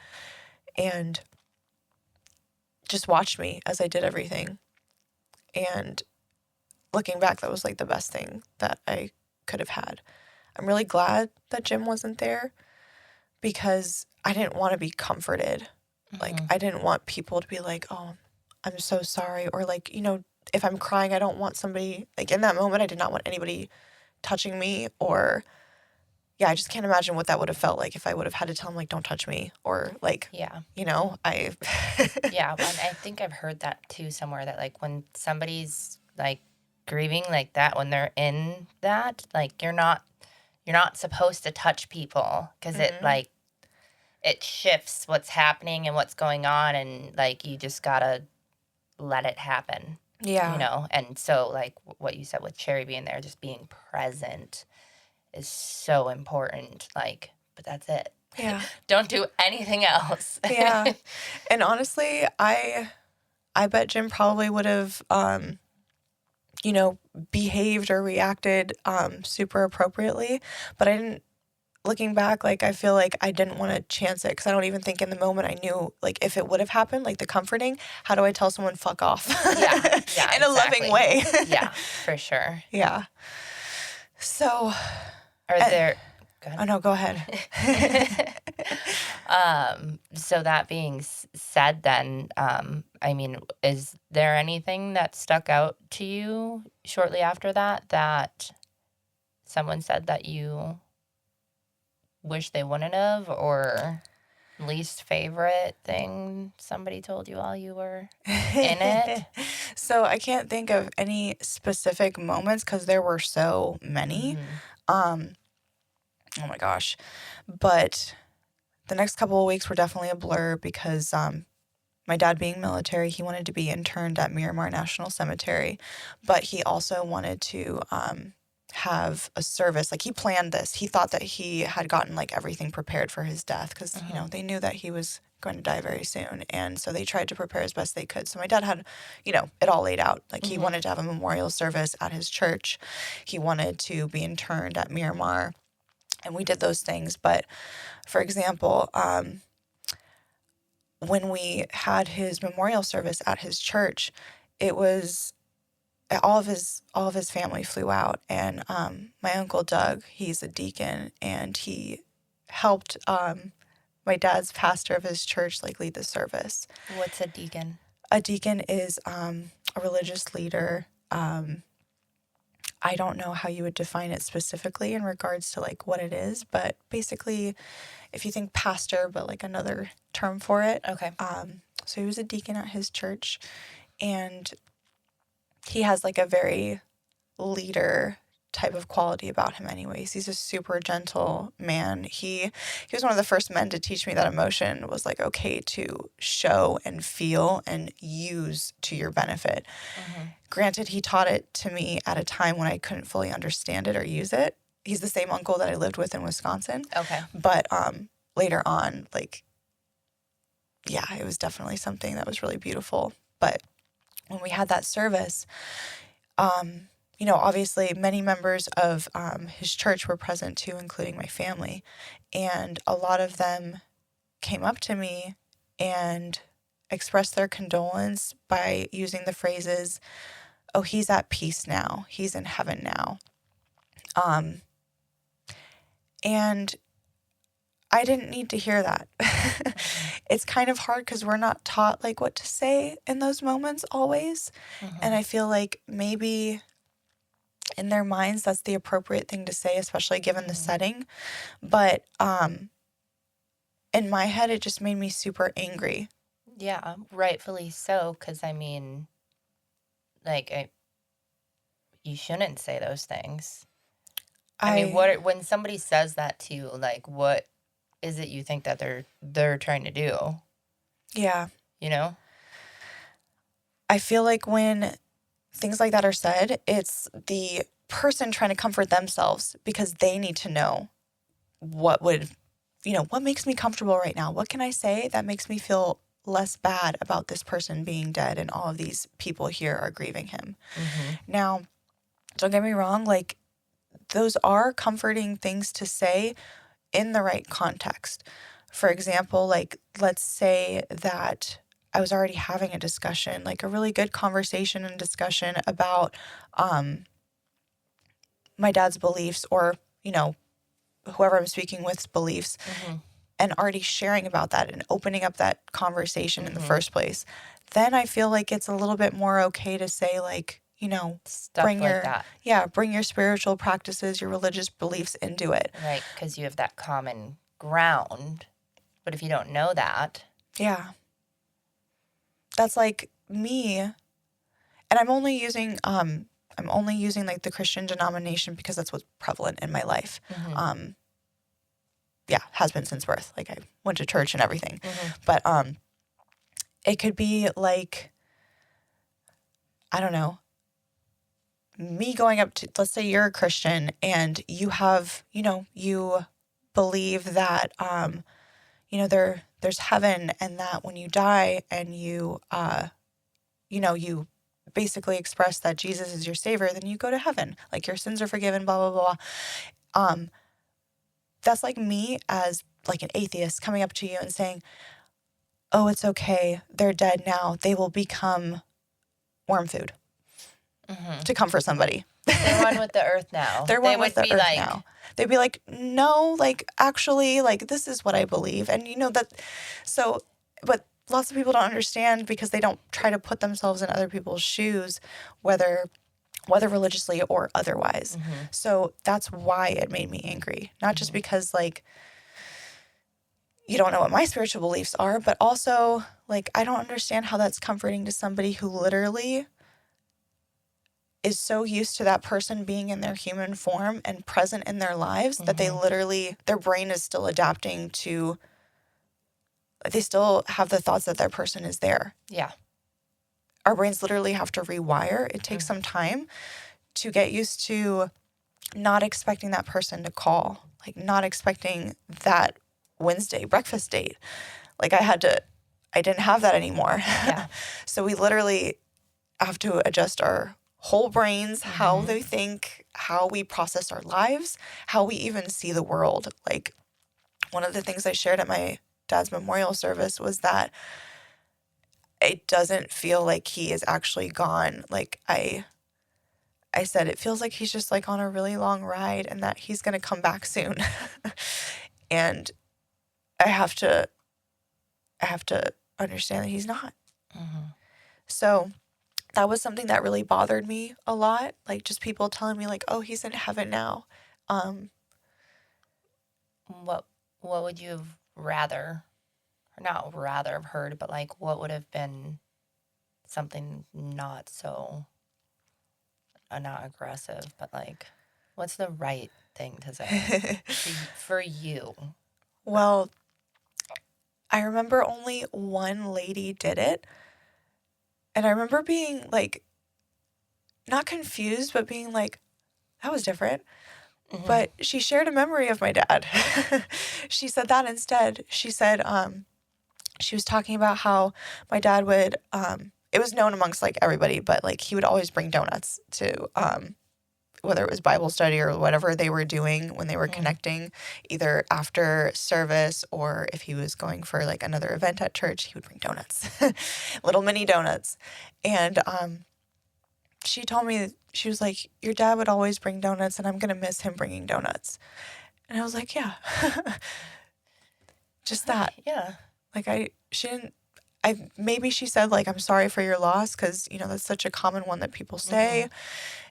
and just watched me as I did everything. And looking back, that was the best thing that I could have had. I'm really glad that Jim wasn't there, because I didn't want to be comforted. Mm-hmm. I didn't want people to be like, oh, I'm so sorry. Or if I'm crying, I don't want somebody, in that moment, I did not want anybody touching me. Or, yeah, I just can't imagine what that would have felt like if I would have had to tell him, don't touch me. Or, Yeah. I. Yeah. And I think I've heard that too somewhere, that when somebody's grieving like that, when they're in that, you're not supposed to touch people, because Mhm. it shifts what's happening and what's going on, and you just gotta let it happen, Yeah. and so what you said with Cherry being there, just being present, is so important, but that's it. Yeah. Don't do anything else. Yeah. And honestly, I bet Jim probably would have, behaved or reacted super appropriately, but I didn't. Looking back, I feel like I didn't want to chance it, because I don't even think in the moment I knew, if it would have happened, the comforting, how do I tell someone fuck off? Yeah, yeah, In a loving exactly. way. Yeah, for sure. Yeah. So, Are uh, there Go oh ahead. no, go ahead. So that being said, then, I mean, is there anything that stuck out to you shortly after that someone said that you wish they wouldn't have, or least favorite thing somebody told you while you were in it? So I can't think of any specific moments, because there were so many. Mm-hmm. Um, oh my gosh. But the next couple of weeks were definitely a blur, because my dad being military, he wanted to be interned at Miramar National Cemetery, but he also wanted to have a service. He planned this. He thought that he had gotten everything prepared for his death, because Mm-hmm. they knew that he was going to die very soon, and so they tried to prepare as best they could. So my dad had it all laid out. He Mm-hmm. wanted to have a memorial service at his church. He wanted to be interned at Miramar, and we did those things. But for example, when we had his memorial service at his church, it was all of his family flew out, and my uncle Doug, he's a deacon, and he helped my dad's pastor of his church lead the service. What's a deacon? A deacon is a religious leader. I don't know how you would define it specifically in regards to what it is, but basically, if you think pastor, but another term for it. Okay. So he was a deacon at his church, and he has a very leader type of quality about him anyways. He's a super gentle man. He was one of the first men to teach me that emotion was okay to show and feel and use to your benefit. Mm-hmm. Granted, he taught it to me at a time when I couldn't fully understand it or use it. He's the same uncle that I lived with in Wisconsin. Okay. But later on, yeah, it was definitely something that was really beautiful. But when we had that service, obviously many members of his church were present too, including my family. And a lot of them came up to me and express their condolence by using the phrases, oh, he's at peace now, he's in heaven now. And I didn't need to hear that. It's kind of hard because we're not taught like what to say in those moments always. And I feel like maybe in their minds that's the appropriate thing to say, especially given the setting. But in my head, it just made me super angry. Yeah, rightfully so, because I mean, like, you shouldn't say those things. I mean, when somebody says that to you, like, what is it you think that they're trying to do? Yeah. You know? I feel like when things like that are said, it's the person trying to comfort themselves because they need to know what makes me comfortable right now? What can I say that makes me feel less bad about this person being dead and all of these people here are grieving him? Now, don't get me wrong, like, those are comforting things to say in the right context. For example, like, let's say that I was already having a discussion, like a really good conversation and discussion about my dad's beliefs, or, whoever I'm speaking with's beliefs, and already sharing about that and opening up that conversation in the first place. Then I feel like it's a little bit more okay to say, like, stuff bring like that. bring your spiritual practices, your religious beliefs into it. Right, because you have that common ground. But if you don't know that. Yeah. That's like me, and I'm only using like the Christian denomination because that's what's prevalent in my life. Has been since birth. Like, I went to church and everything. But it could be like, I don't know, me going up to, let's say you're a Christian and you have, you believe that, there's heaven, and that when you die and you basically express that Jesus is your savior, then you go to heaven. Like, your sins are forgiven, blah, blah, blah. That's like me as like an atheist coming up to you and saying, oh, it's okay, they're dead now, they will become worm food. To comfort somebody. They're one with the earth now. They're one with the earth now. They'd be like, no, like, actually, like, this is what I believe. And but lots of people don't understand because they don't try to put themselves in other people's shoes, whether religiously or otherwise. So that's why it made me angry. Not just because, like, you don't know what my spiritual beliefs are, but also, like, I don't understand how that's comforting to somebody who literally is so used to that person being in their human form and present in their lives that they literally, their brain is still adapting to, they still have the thoughts that their person is there. Yeah. Our brains literally have to rewire. It takes some time to get used to not expecting that person to call, like, not expecting that Wednesday breakfast date. Like, I didn't have that anymore. Yeah. So we literally have to adjust our whole brains, how they think, how we process our lives, how we even see the world. Like, one of the things I shared at my dad's memorial service was that it doesn't feel like he is actually gone. Like, I said, it feels like he's just, like, on a really long ride and that he's going to come back soon. And I have to understand that he's not. So that was something that really bothered me a lot. Like, just people telling me, like, oh, he's in heaven now. What would you have rather, or not rather have heard, but, like, what would have been something not so, not aggressive, but, like, what's the right thing to say for you? Well, I remember only one lady did it. And I remember being, like, not confused, but being like, that was different. But she shared a memory of my dad. She said that instead. She said she was talking about how my dad would, it was known amongst, like, everybody, but, like, he would always bring donuts to whether it was Bible study or whatever they were doing when they were connecting, either after service or if he was going for like another event at church, he would bring donuts, little mini donuts. And she told me, she was like, your dad would always bring donuts and I'm going to miss him bringing donuts. And I was like, yeah, just that. Yeah. Like maybe she said like, I'm sorry for your loss. 'Cause you know, that's such a common one that people say.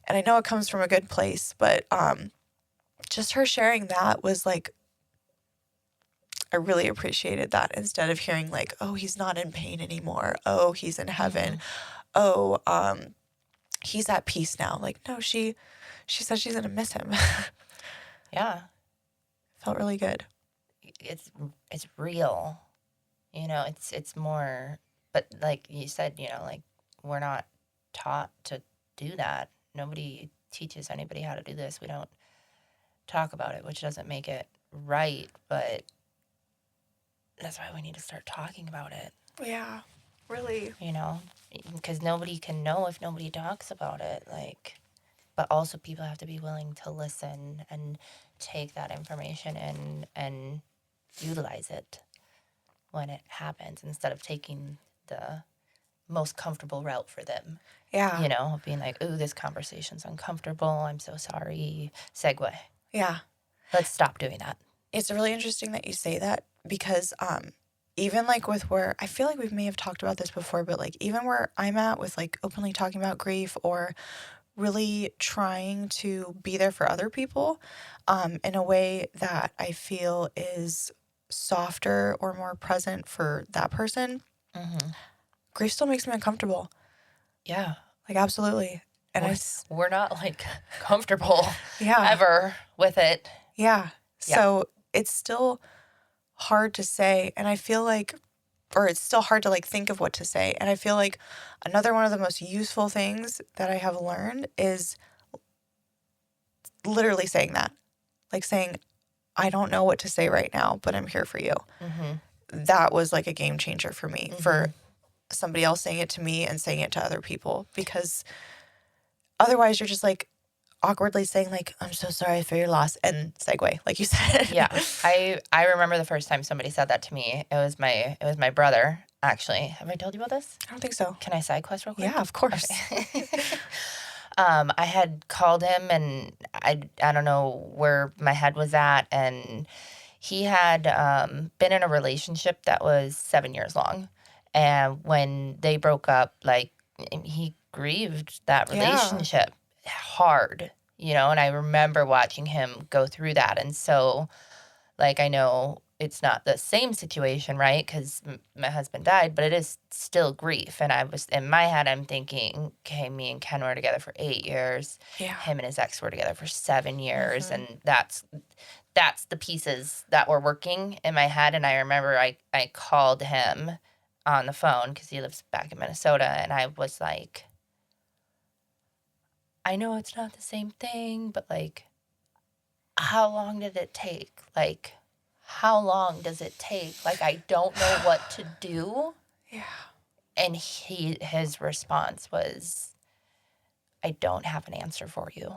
And I know it comes from a good place, but, just her sharing that was like, I really appreciated that instead of hearing like, oh, he's not in pain anymore. Oh, he's in heaven. Oh, he's at peace now. Like, no, she said she's going to miss him. Yeah. Felt really good. It's real. You know, it's more, but like you said, you know, like we're not taught to do that. Nobody teaches anybody how to do this. We don't talk about it, which doesn't make it right, but that's why we need to start talking about it. Yeah, really. You know, because nobody can know if nobody talks about it. Like, but also people have to be willing to listen and take that information and utilize it when it happens instead of taking the most comfortable route for them. Yeah. You know, being like, ooh, this conversation's uncomfortable. I'm so sorry. Segue. Yeah. Let's stop doing that. It's really interesting that you say that because even like with where I feel like we may have talked about this before, but like even where I'm at with like openly talking about grief or really trying to be there for other people in a way that I feel is softer or more present for that person, grief still makes me uncomfortable. Yeah. Like, absolutely. And we're not like comfortable yeah. ever with it. Yeah. So it's still hard to say. And I feel like, or it's still hard to like think of what to say. And I feel like another one of the most useful things that I have learned is literally saying that. Like saying, I don't know what to say right now, but I'm here for you. That was like a game changer for me, for somebody else saying it to me and saying it to other people, because otherwise you're just like awkwardly saying like, I'm so sorry for your loss, and segue, like you said. Yeah. I remember the first time somebody said that to me. It was my brother, actually. Have I told you about this? I don't think so. Can I side quest real quick? Yeah, of course. Okay. I had called him and I don't know where my head was at, and he had been in a relationship that was 7 years long. And when they broke up, like, he grieved that relationship hard, you know, and I remember watching him go through that. And so, like, I know it's not the same situation, right? Because my husband died, but it is still grief. And I was, in my head, I'm thinking, okay, me and Ken were together for 8 years. Yeah. Him and his ex were together for 7 years. And that's the pieces that were working in my head. And I remember I called him on the phone because he lives back in Minnesota. And I was like, I know it's not the same thing, but like, how long did it take? Like, how long does it take? Like, I don't know what to do. Yeah. And his response was, I don't have an answer for you.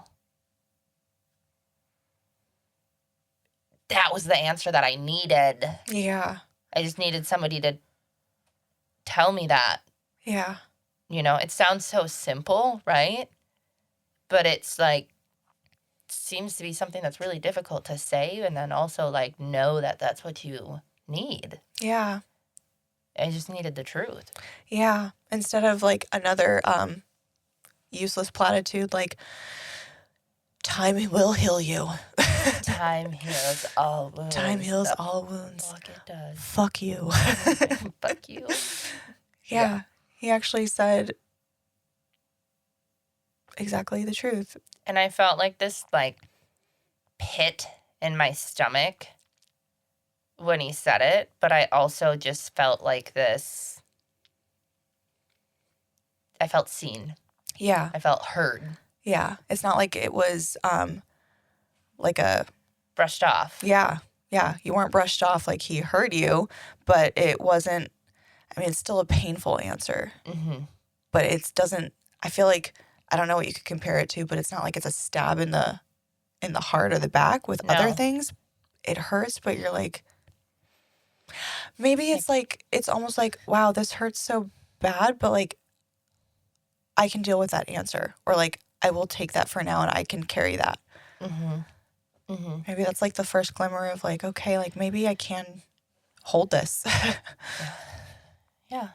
That was the answer that I needed. Yeah. I just needed somebody to tell me that. Yeah. You know, it sounds so simple, right? But it's like, seems to be something that's really difficult to say, and then also like know that that's what you need. Yeah. I just needed the truth. Yeah. Instead of like another useless platitude like, time will heal you. Time heals all wounds. Time heals all wounds. Fuck it does. Fuck you. Fuck you. Yeah. He actually said exactly the truth. And I felt like this like pit in my stomach when he said it, but I also just felt like this. I felt seen. Yeah. I felt heard. Yeah. It's not like it was like a brushed off. Yeah. Yeah. You weren't brushed off like he heard you, but it wasn't, I mean, it's still a painful answer. But it doesn't, I feel like I don't know what you could compare it to, but it's not like it's a stab in the heart or the back with other No. things. It hurts, but you're like, maybe it's like, it's almost like, wow, this hurts so bad, but like, I can deal with that answer. Or like, I will take that for now and I can carry that. Maybe that's like the first glimmer of like, okay, like maybe I can hold this. Yeah.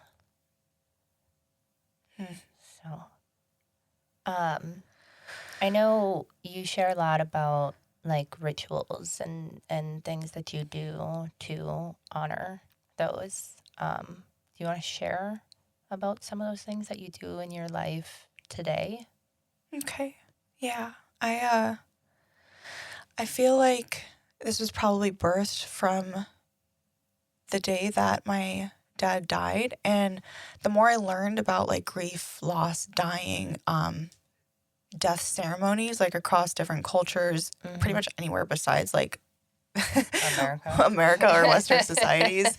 So, I know you share a lot about like rituals and things that you do to honor those. Do you want to share about some of those things that you do in your life today? Okay. Yeah. I feel like this was probably birthed from the day that my dad died, and the more I learned about like grief, loss, dying, death ceremonies like across different cultures, pretty much anywhere besides like America or Western societies,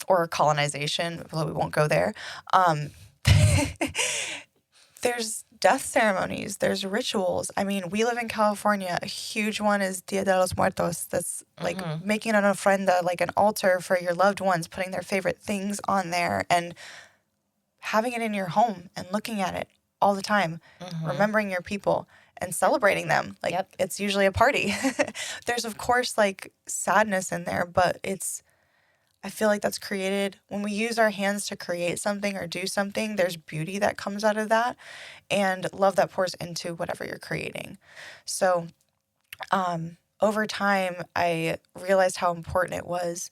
or colonization, although we won't go there. There's death ceremonies, there's rituals. I mean, we live in California. A huge one is Dia de los Muertos. That's like making an ofrenda, like an altar for your loved ones, putting their favorite things on there and having it in your home and looking at it all the time, remembering your people and celebrating them. Like, it's usually a party. There's, of course, like sadness in there, but I feel like that's created when we use our hands to create something or do something. There's beauty that comes out of that and love that pours into whatever you're creating. So over time, I realized how important it was.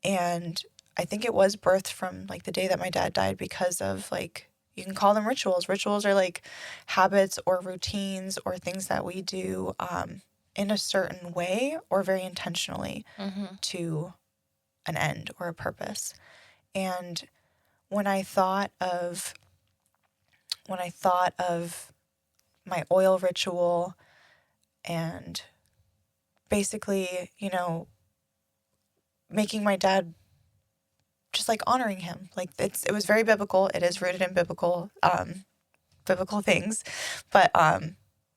And I think it was birthed from like the day that my dad died because of like, you can call them rituals. Rituals are like habits or routines or things that we do in a certain way or very intentionally to an end or a purpose. And when I thought of my oil ritual and basically, making my dad, just like honoring him, like it was very biblical. It is rooted in biblical things, but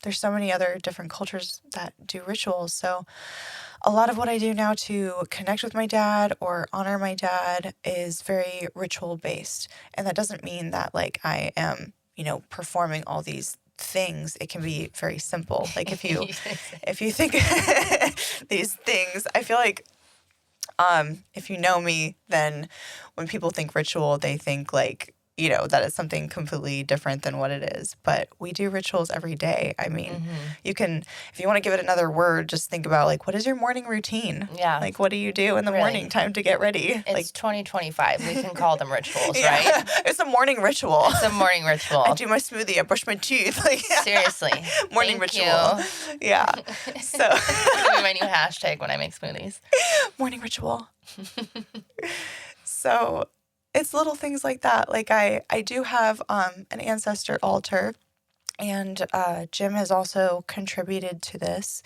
there's so many other different cultures that do rituals. So a lot of what I do now to connect with my dad or honor my dad is very ritual based. And that doesn't mean that like I am, performing all these things. It can be very simple. Like if you think these things, I feel like if you know me, then when people think ritual, they think like, that it's something completely different than what it is. But we do rituals every day. I mean, you can, if you want to give it another word, just think about like, what is your morning routine? Yeah. Like, what do you do in the morning time to get ready? It's like 2025. We can call them rituals, right? It's a morning ritual. It's a morning ritual. I do my smoothie. I brush my teeth. Like, seriously. Morning Thank ritual. You. Yeah. So that'll be my new hashtag when I make smoothies. Morning ritual. So it's little things like that. Like I do have an ancestor altar, and Jim has also contributed to this.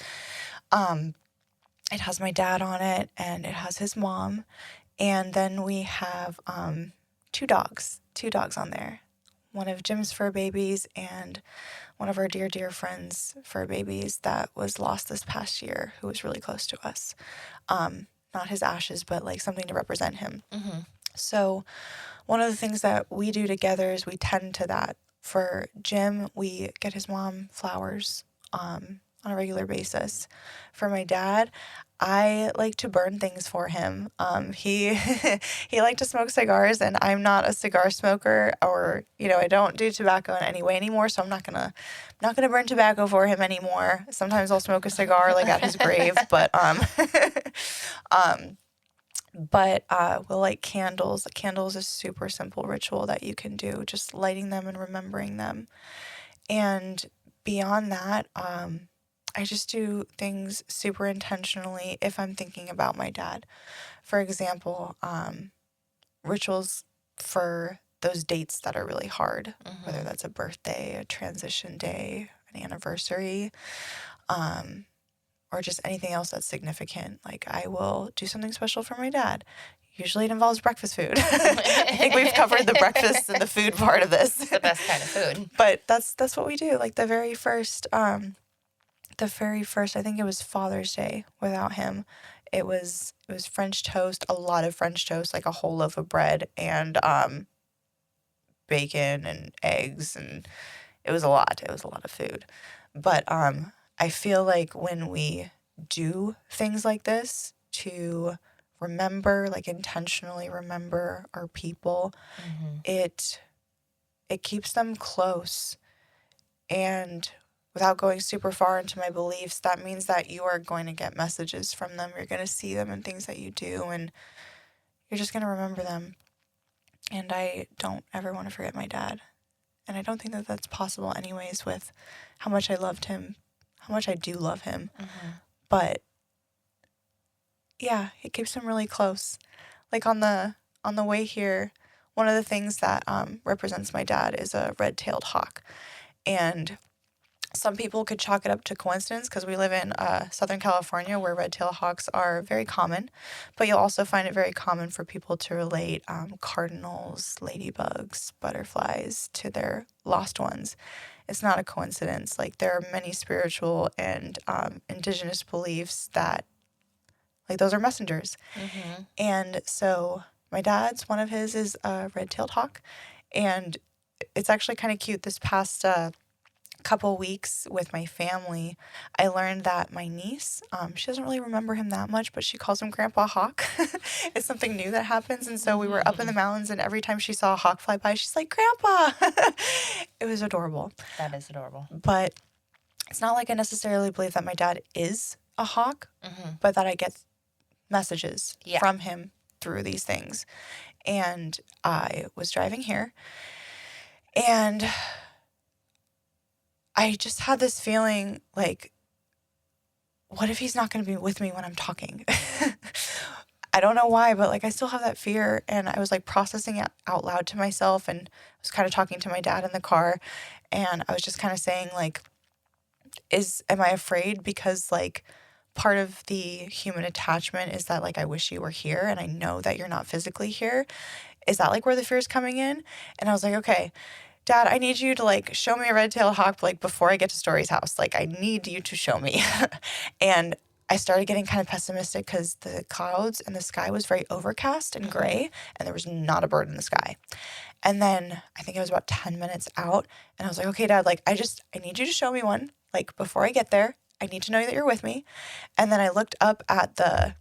It has my dad on it, and it has his mom, and then we have two dogs on there. One of Jim's fur babies and one of our dear friends' fur babies that was lost this past year, who was really close to us. Not his ashes, but like something to represent him. So one of the things that we do together is we tend to that. For Jim, we get his mom flowers on a regular basis. For my dad, I like to burn things for him. He liked to smoke cigars, and I'm not a cigar smoker, or I don't do tobacco in any way anymore. So I'm not gonna burn tobacco for him anymore. Sometimes I'll smoke a cigar like at his grave, but we'll light candles. A candle is a super simple ritual that you can do, just lighting them and remembering them. And beyond that, I just do things super intentionally if I'm thinking about my dad. For example, rituals for those dates that are really hard, whether that's a birthday, a transition day, an anniversary. or just anything else that's significant. Like, I will do something special for my dad. Usually it involves breakfast food. I think we've covered the breakfast and the food part of this. It's the best kind of food. But that's what we do. Like, the very first, I think it was Father's Day without him. It was French toast, a lot of French toast, like a whole loaf of bread, and bacon and eggs, and it was a lot. It was a lot of food. But I feel like when we do things like this to remember, like intentionally remember our people, it keeps them close. And without going super far into my beliefs, that means that you are going to get messages from them. You're going to see them in things that you do, and you're just going to remember them. And I don't ever want to forget my dad. And I don't think that that's possible anyways, with how much I loved him, how much I do love him. But yeah, it keeps him really close. Like, on the way here, one of the things that represents my dad is a red-tailed hawk. And some people could chalk it up to coincidence because we live in Southern California, where red-tailed hawks are very common. But you'll also find it very common for people to relate cardinals, ladybugs, butterflies to their lost ones. It's not a coincidence. Like, there are many spiritual and indigenous beliefs that, like, those are messengers. And so my dad's, one of his is a red-tailed hawk. And it's actually kind of cute. This past couple weeks with my family, I learned that my niece, she doesn't really remember him that much, but she calls him Grandpa Hawk. It's something new that happens. And so we were up in the mountains, and every time she saw a hawk fly by, she's like, Grandpa. It was adorable. That is adorable. But it's not like I necessarily believe that my dad is a hawk, but that I get messages from him through these things. And I was driving here, and I just had this feeling like, what if he's not going to be with me when I'm talking? I don't know why, but like, I still have that fear. And I was like processing it out loud to myself, and I was kind of talking to my dad in the car, and I was just kind of saying, like, am I afraid? Because, like, part of the human attachment is that, like, I wish you were here, and I know that you're not physically here. Is that, like, where the fear is coming in? And I was like, okay, Dad, I need you to, like, show me a red-tailed hawk, like, before I get to Story's house. Like, I need you to show me. And I started getting kind of pessimistic because the clouds and the sky was very overcast and gray, and there was not a bird in the sky. And then I think it was about 10 minutes out, and I was like, okay, Dad, like, I need you to show me one. Like, before I get there, I need to know that you're with me. And then I looked up at the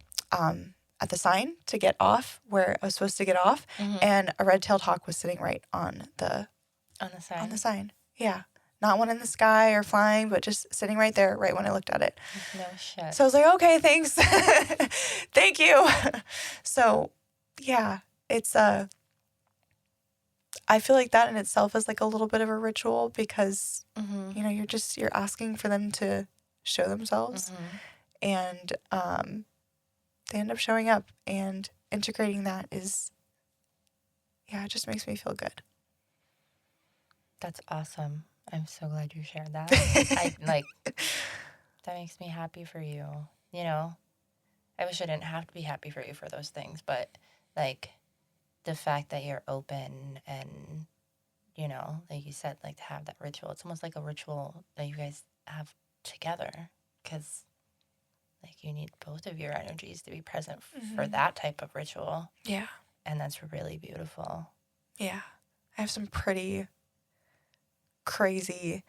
sign to get off, where I was supposed to get off, and a red-tailed hawk was sitting right on the sign. Yeah. Not one in the sky or flying, but just sitting right there, right when I looked at it. No shit. So I was like, okay, thanks. Thank you. So, yeah, it's I feel like that in itself is like a little bit of a ritual, because, you know, you're asking for them to show themselves, and they end up showing up, and integrating that is, it just makes me feel good. That's awesome. I'm so glad you shared that. That makes me happy for you. You know, I wish I didn't have to be happy for you for those things, but, like, the fact that you're open and, you know, like you said, like, to have that ritual. It's almost like a ritual that you guys have together, because, like, you need both of your energies to be present for that type of ritual. Yeah. And that's really beautiful. Yeah. I have some pretty crazy.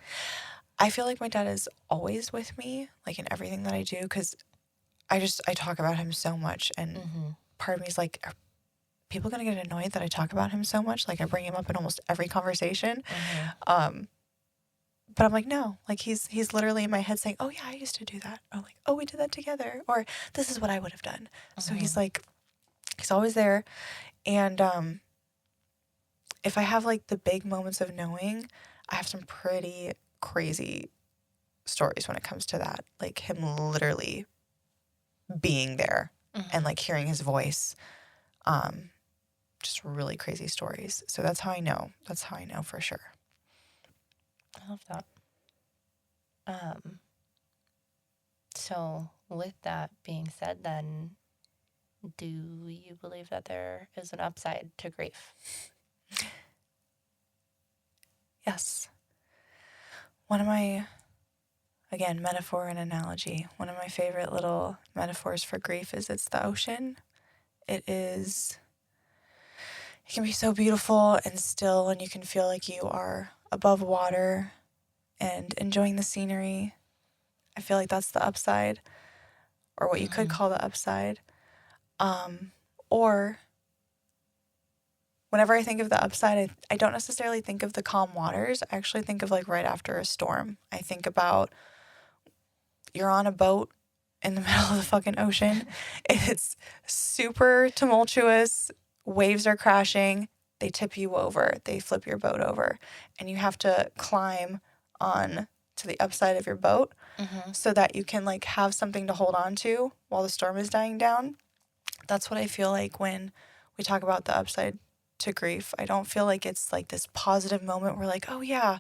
I feel like my dad is always with me, like, in everything that I do, because I talk about him so much, and part of me is like, are people gonna get annoyed that I talk about him so much? Like, I bring him up in almost every conversation. But I'm like, no, like, he's literally in my head saying, oh yeah, I used to do that, or like, oh, we did that together, or this is what I would have done. So he's always there. And if I have, like, the big moments of knowing, I have some pretty crazy stories when it comes to that. Like, him literally being there and, like, hearing his voice. Just really crazy stories. So that's how I know. That's how I know for sure. I love that. So, with that being said, then, do you believe that there is an upside to grief? Yes. One of my, again, metaphor and analogy, one of my favorite little metaphors for grief is it's the ocean. It can be so beautiful and still, and you can feel like you are above water and enjoying the scenery. I feel like that's the upside, or what you could call the upside. Or whenever I think of the upside, I don't necessarily think of the calm waters. I actually think of like right after a storm. I think about you're on a boat in the middle of the fucking ocean. It's super tumultuous. Waves are crashing. They tip you over. They flip your boat over. And you have to climb on to the upside of your boat so that you can like have something to hold on to while the storm is dying down. That's what I feel like when we talk about the upside to grief. I don't feel like it's like this positive moment where like, oh yeah,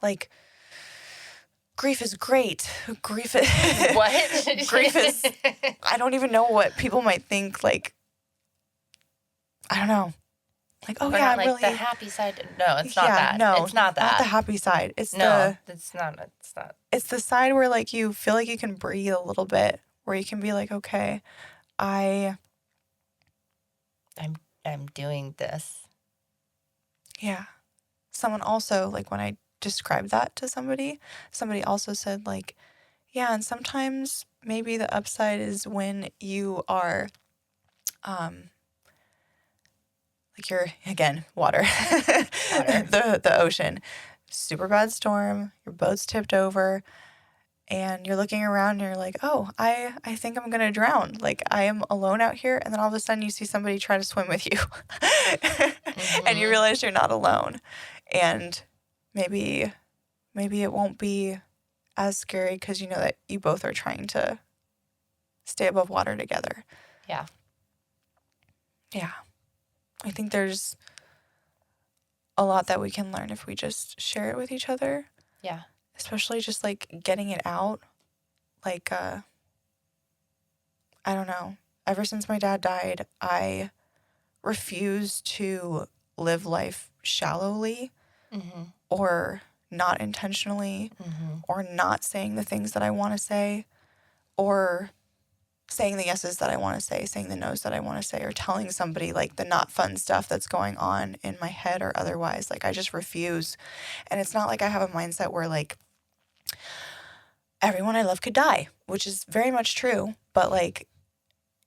like grief is great. Grief is What? grief is I don't even know what people might think, like I don't know. Like, oh But yeah, not I'm like really the happy side. No, it's not yeah, that. no, It's not that. the happy side. It's No, it's not. It's not. it's the side where like you feel like you can breathe a little bit, where you can be like, okay, I'm doing this. yeah. Someone also, like when I described that to somebody also said like, yeah, and sometimes maybe the upside is when you are like you're again water. the ocean, super bad storm, your boat's tipped over, and you're looking around and you're like, oh, I think I'm gonna drown, like I am alone out here, and then all of a sudden you see somebody try to swim with you. And you realize you're not alone, and maybe it won't be as scary because you know that you both are trying to stay above water together. Yeah. I think there's a lot that we can learn if we just share it with each other. Yeah. Especially just like getting it out. Like, I don't know. Ever since my dad died, I refuse to live life shallowly or not intentionally or not saying the things that I want to say or saying the yeses that I want to say, saying the nos that I want to say, or telling somebody like the not fun stuff that's going on in my head or otherwise. Like I just refuse. And it's not like I have a mindset where like everyone I love could die, which is very much true. But like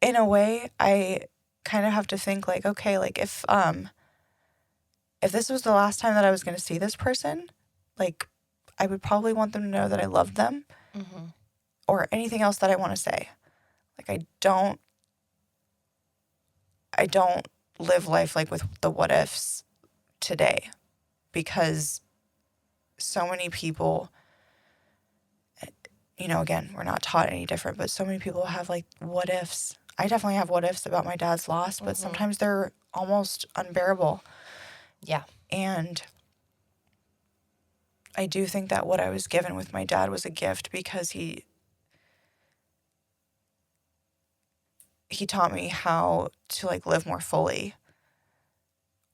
in a way, I kind of have to think like, okay, like if this was the last time that I was going to see this person, like I would probably want them to know that I loved them or anything else that I want to say. Like I don't live life like with the what ifs today because so many people, you know, again, we're not taught any different, but so many people have like what ifs. I definitely have what ifs about my dad's loss, but sometimes they're almost unbearable. Yeah. And I do think that what I was given with my dad was a gift because he taught me how to like live more fully,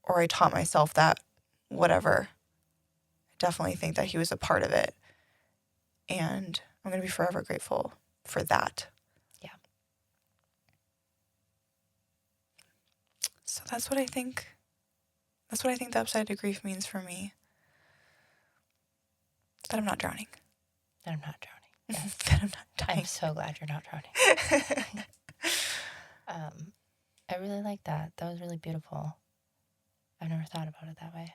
or I taught myself that, whatever. I definitely think that he was a part of it. And I'm going to be forever grateful for that. Yeah. So that's what I think. That's what I think the upside to grief means for me. That I'm not drowning. That I'm not drowning. Yeah. That I'm not dying. I'm so glad you're not drowning. I really like that. That was really beautiful. I've never thought about it that way.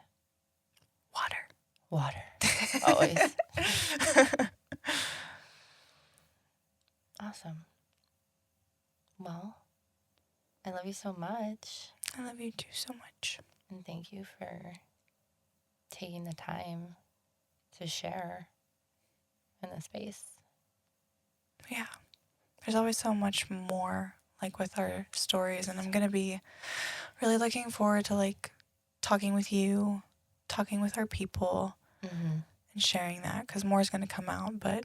Water. Always. Awesome. Well, I love you so much. I love you too so much. And thank you for taking the time to share in the space. Yeah. There's always so much more like with our stories, and I'm going to be really looking forward to like talking with you, talking with our people, and sharing that because more is going to come out. But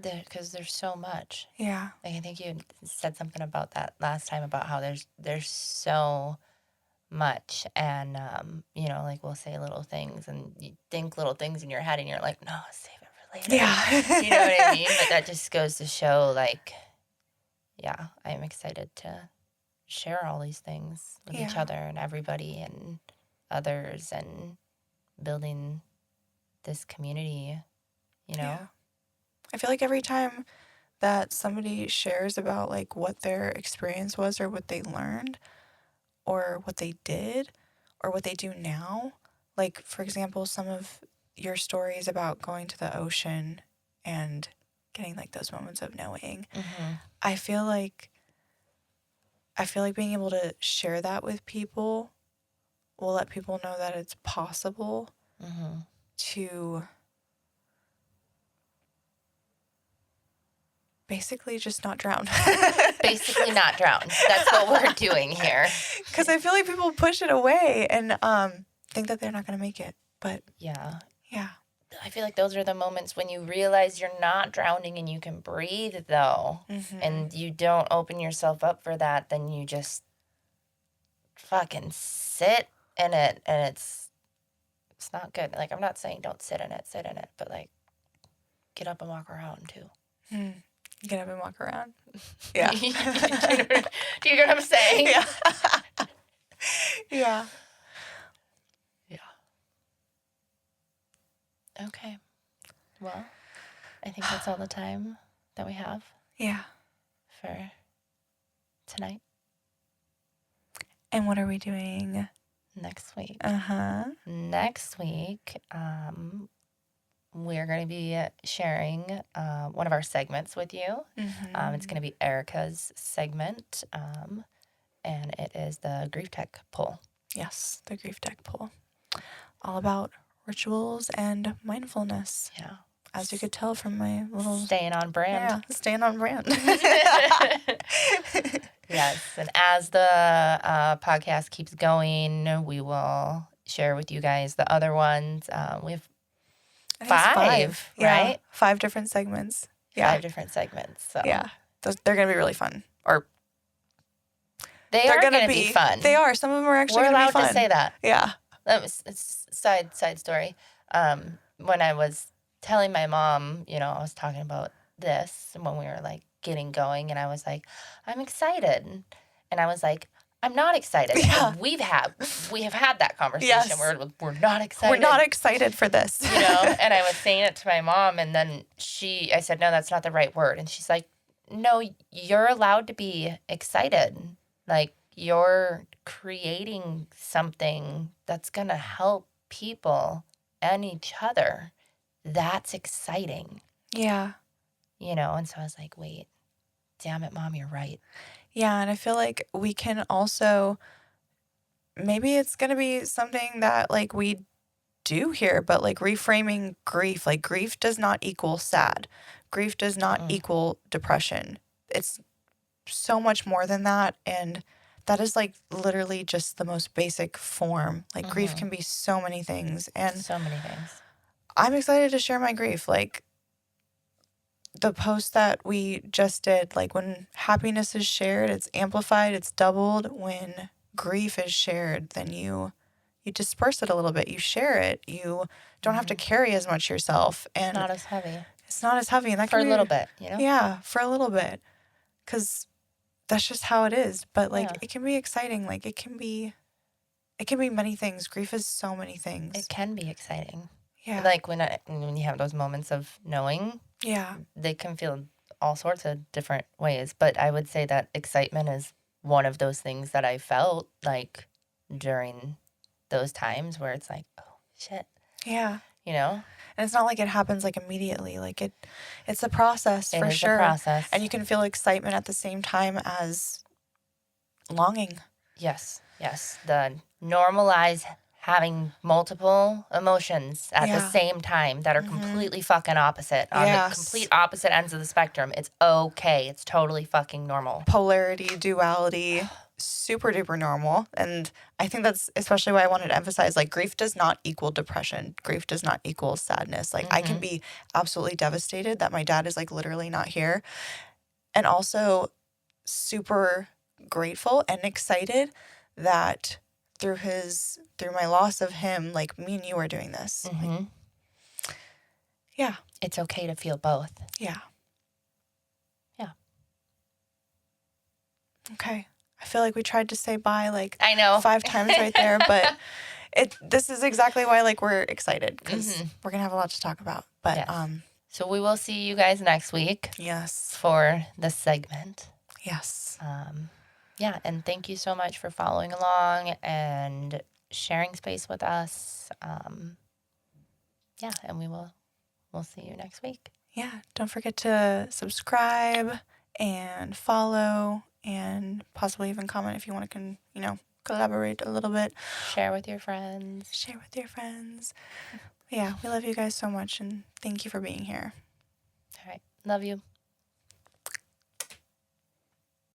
Because there's so much. Yeah. Like, I think you said something about that last time about how there's so much, and you know, like, we'll say little things and you think little things in your head and you're like, no, save it for later. Yeah. You know what I mean? But that just goes to show, like, yeah, I'm excited to share all these things with each Yeah. other and everybody and others, and building this community, you know? Yeah. I feel like every time that somebody shares about like what their experience was or what they learned or what they did or what they do now, like for example, some of your stories about going to the ocean and getting like those moments of knowing, Mm-hmm. I feel like being able to share that with people will let people know that it's possible Mm-hmm. to basically just not drown. Basically not drown. That's what we're doing here. Because I feel like people push it away and think that they're not going to make it. But Yeah. yeah. I feel like those are the moments when you realize you're not drowning and you can breathe, though. Mm-hmm. And you don't open yourself up for that, then you just fucking sit in it, and it's not good. Like, I'm not saying don't sit in it, but like, get up and walk around too. Get up and walk around. Yeah. Do you know what I'm saying? Yeah. Yeah. Yeah. Okay. Well, I think that's all the time that we have Yeah. for tonight. And what are we doing Next week. Next week, we're going to be sharing one of our segments with you. It's going to be Erika's segment, and it is the Grief Tech Poll. Yes, the Grief Tech Poll. All about rituals and mindfulness. Yeah. As you could tell from my little... Staying on brand. Yeah, staying on brand. Yes, and as the podcast keeps going, we will share with you guys the other ones. We have five, yeah, right? 5 different segments. Yeah. 5 different segments. So Yeah. They're going to be really fun. Or they're going to be fun. They are. Some of them are actually We're going to be allowed fun. to say that. Yeah. That was a side story. When I was telling my mom, you know, I was talking about this when we were like getting going, and I was like, I'm excited. And I was like, I'm not excited. Yeah. And we have had that conversation. Yes. We're not excited. We're not excited for this. You know, and I was saying it to my mom, and then I said, no, that's not the right word. And she's like, no, you're allowed to be excited. Like, you're creating something that's going to help people and each other. That's exciting. Yeah. You know, and so I was like, wait, damn it, Mom, you're right. Yeah, and I feel like we can also, maybe it's going to be something that like we do here, but like reframing grief. Like, grief does not equal sad. Grief does not equal depression. It's so much more than that, and that is like literally just the most basic form. Like, grief can be so many things, and so many things. I'm excited to share my grief. Like, the post that we just did, like, when happiness is shared, it's amplified, it's doubled. When grief is shared, then you disperse it a little bit. You share it. You don't have to carry as much yourself. And Not as heavy. It's not as heavy. And that For can a little bit, you know? Yeah, for a little bit. Because that's just how it is. But, like, Yeah. it can be exciting. Like, it can be many things. Grief is so many things. It can be exciting. Yeah. Like, when you have those moments of knowing, Yeah. they can feel all sorts of different ways. But I would say that excitement is one of those things that I felt, like, during those times where it's like, oh, shit. Yeah. You know? And it's not like it happens, like, immediately. Like, it's a process, for sure. It's a process. And you can feel excitement at the same time as longing. Yes. The normalize having multiple emotions at the same time that are completely fucking opposite. On the complete opposite ends of the spectrum. It's okay. It's totally fucking normal. Polarity, duality, super duper normal. And I think that's especially why I wanted to emphasize, like, grief does not equal depression. Grief does not equal sadness. Like, I can be absolutely devastated that my dad is, like, literally not here. And also super grateful and excited that through my loss of him, like, me and you are doing this. Like, yeah. It's okay to feel both. Yeah. Yeah. Okay. I feel like we tried to say bye like I know 5 times right there, but this is exactly why, like, we're excited, because we're gonna have a lot to talk about. But Yes. So we will see you guys next week. Yes. For this segment. Yes. Yeah, and thank you so much for following along and sharing space with us. Yeah, and we'll see you next week. Yeah. Don't forget to subscribe and follow and possibly even comment if you want to collaborate a little bit. Share with your friends. Yeah, we love you guys so much, and thank you for being here. All right. Love you.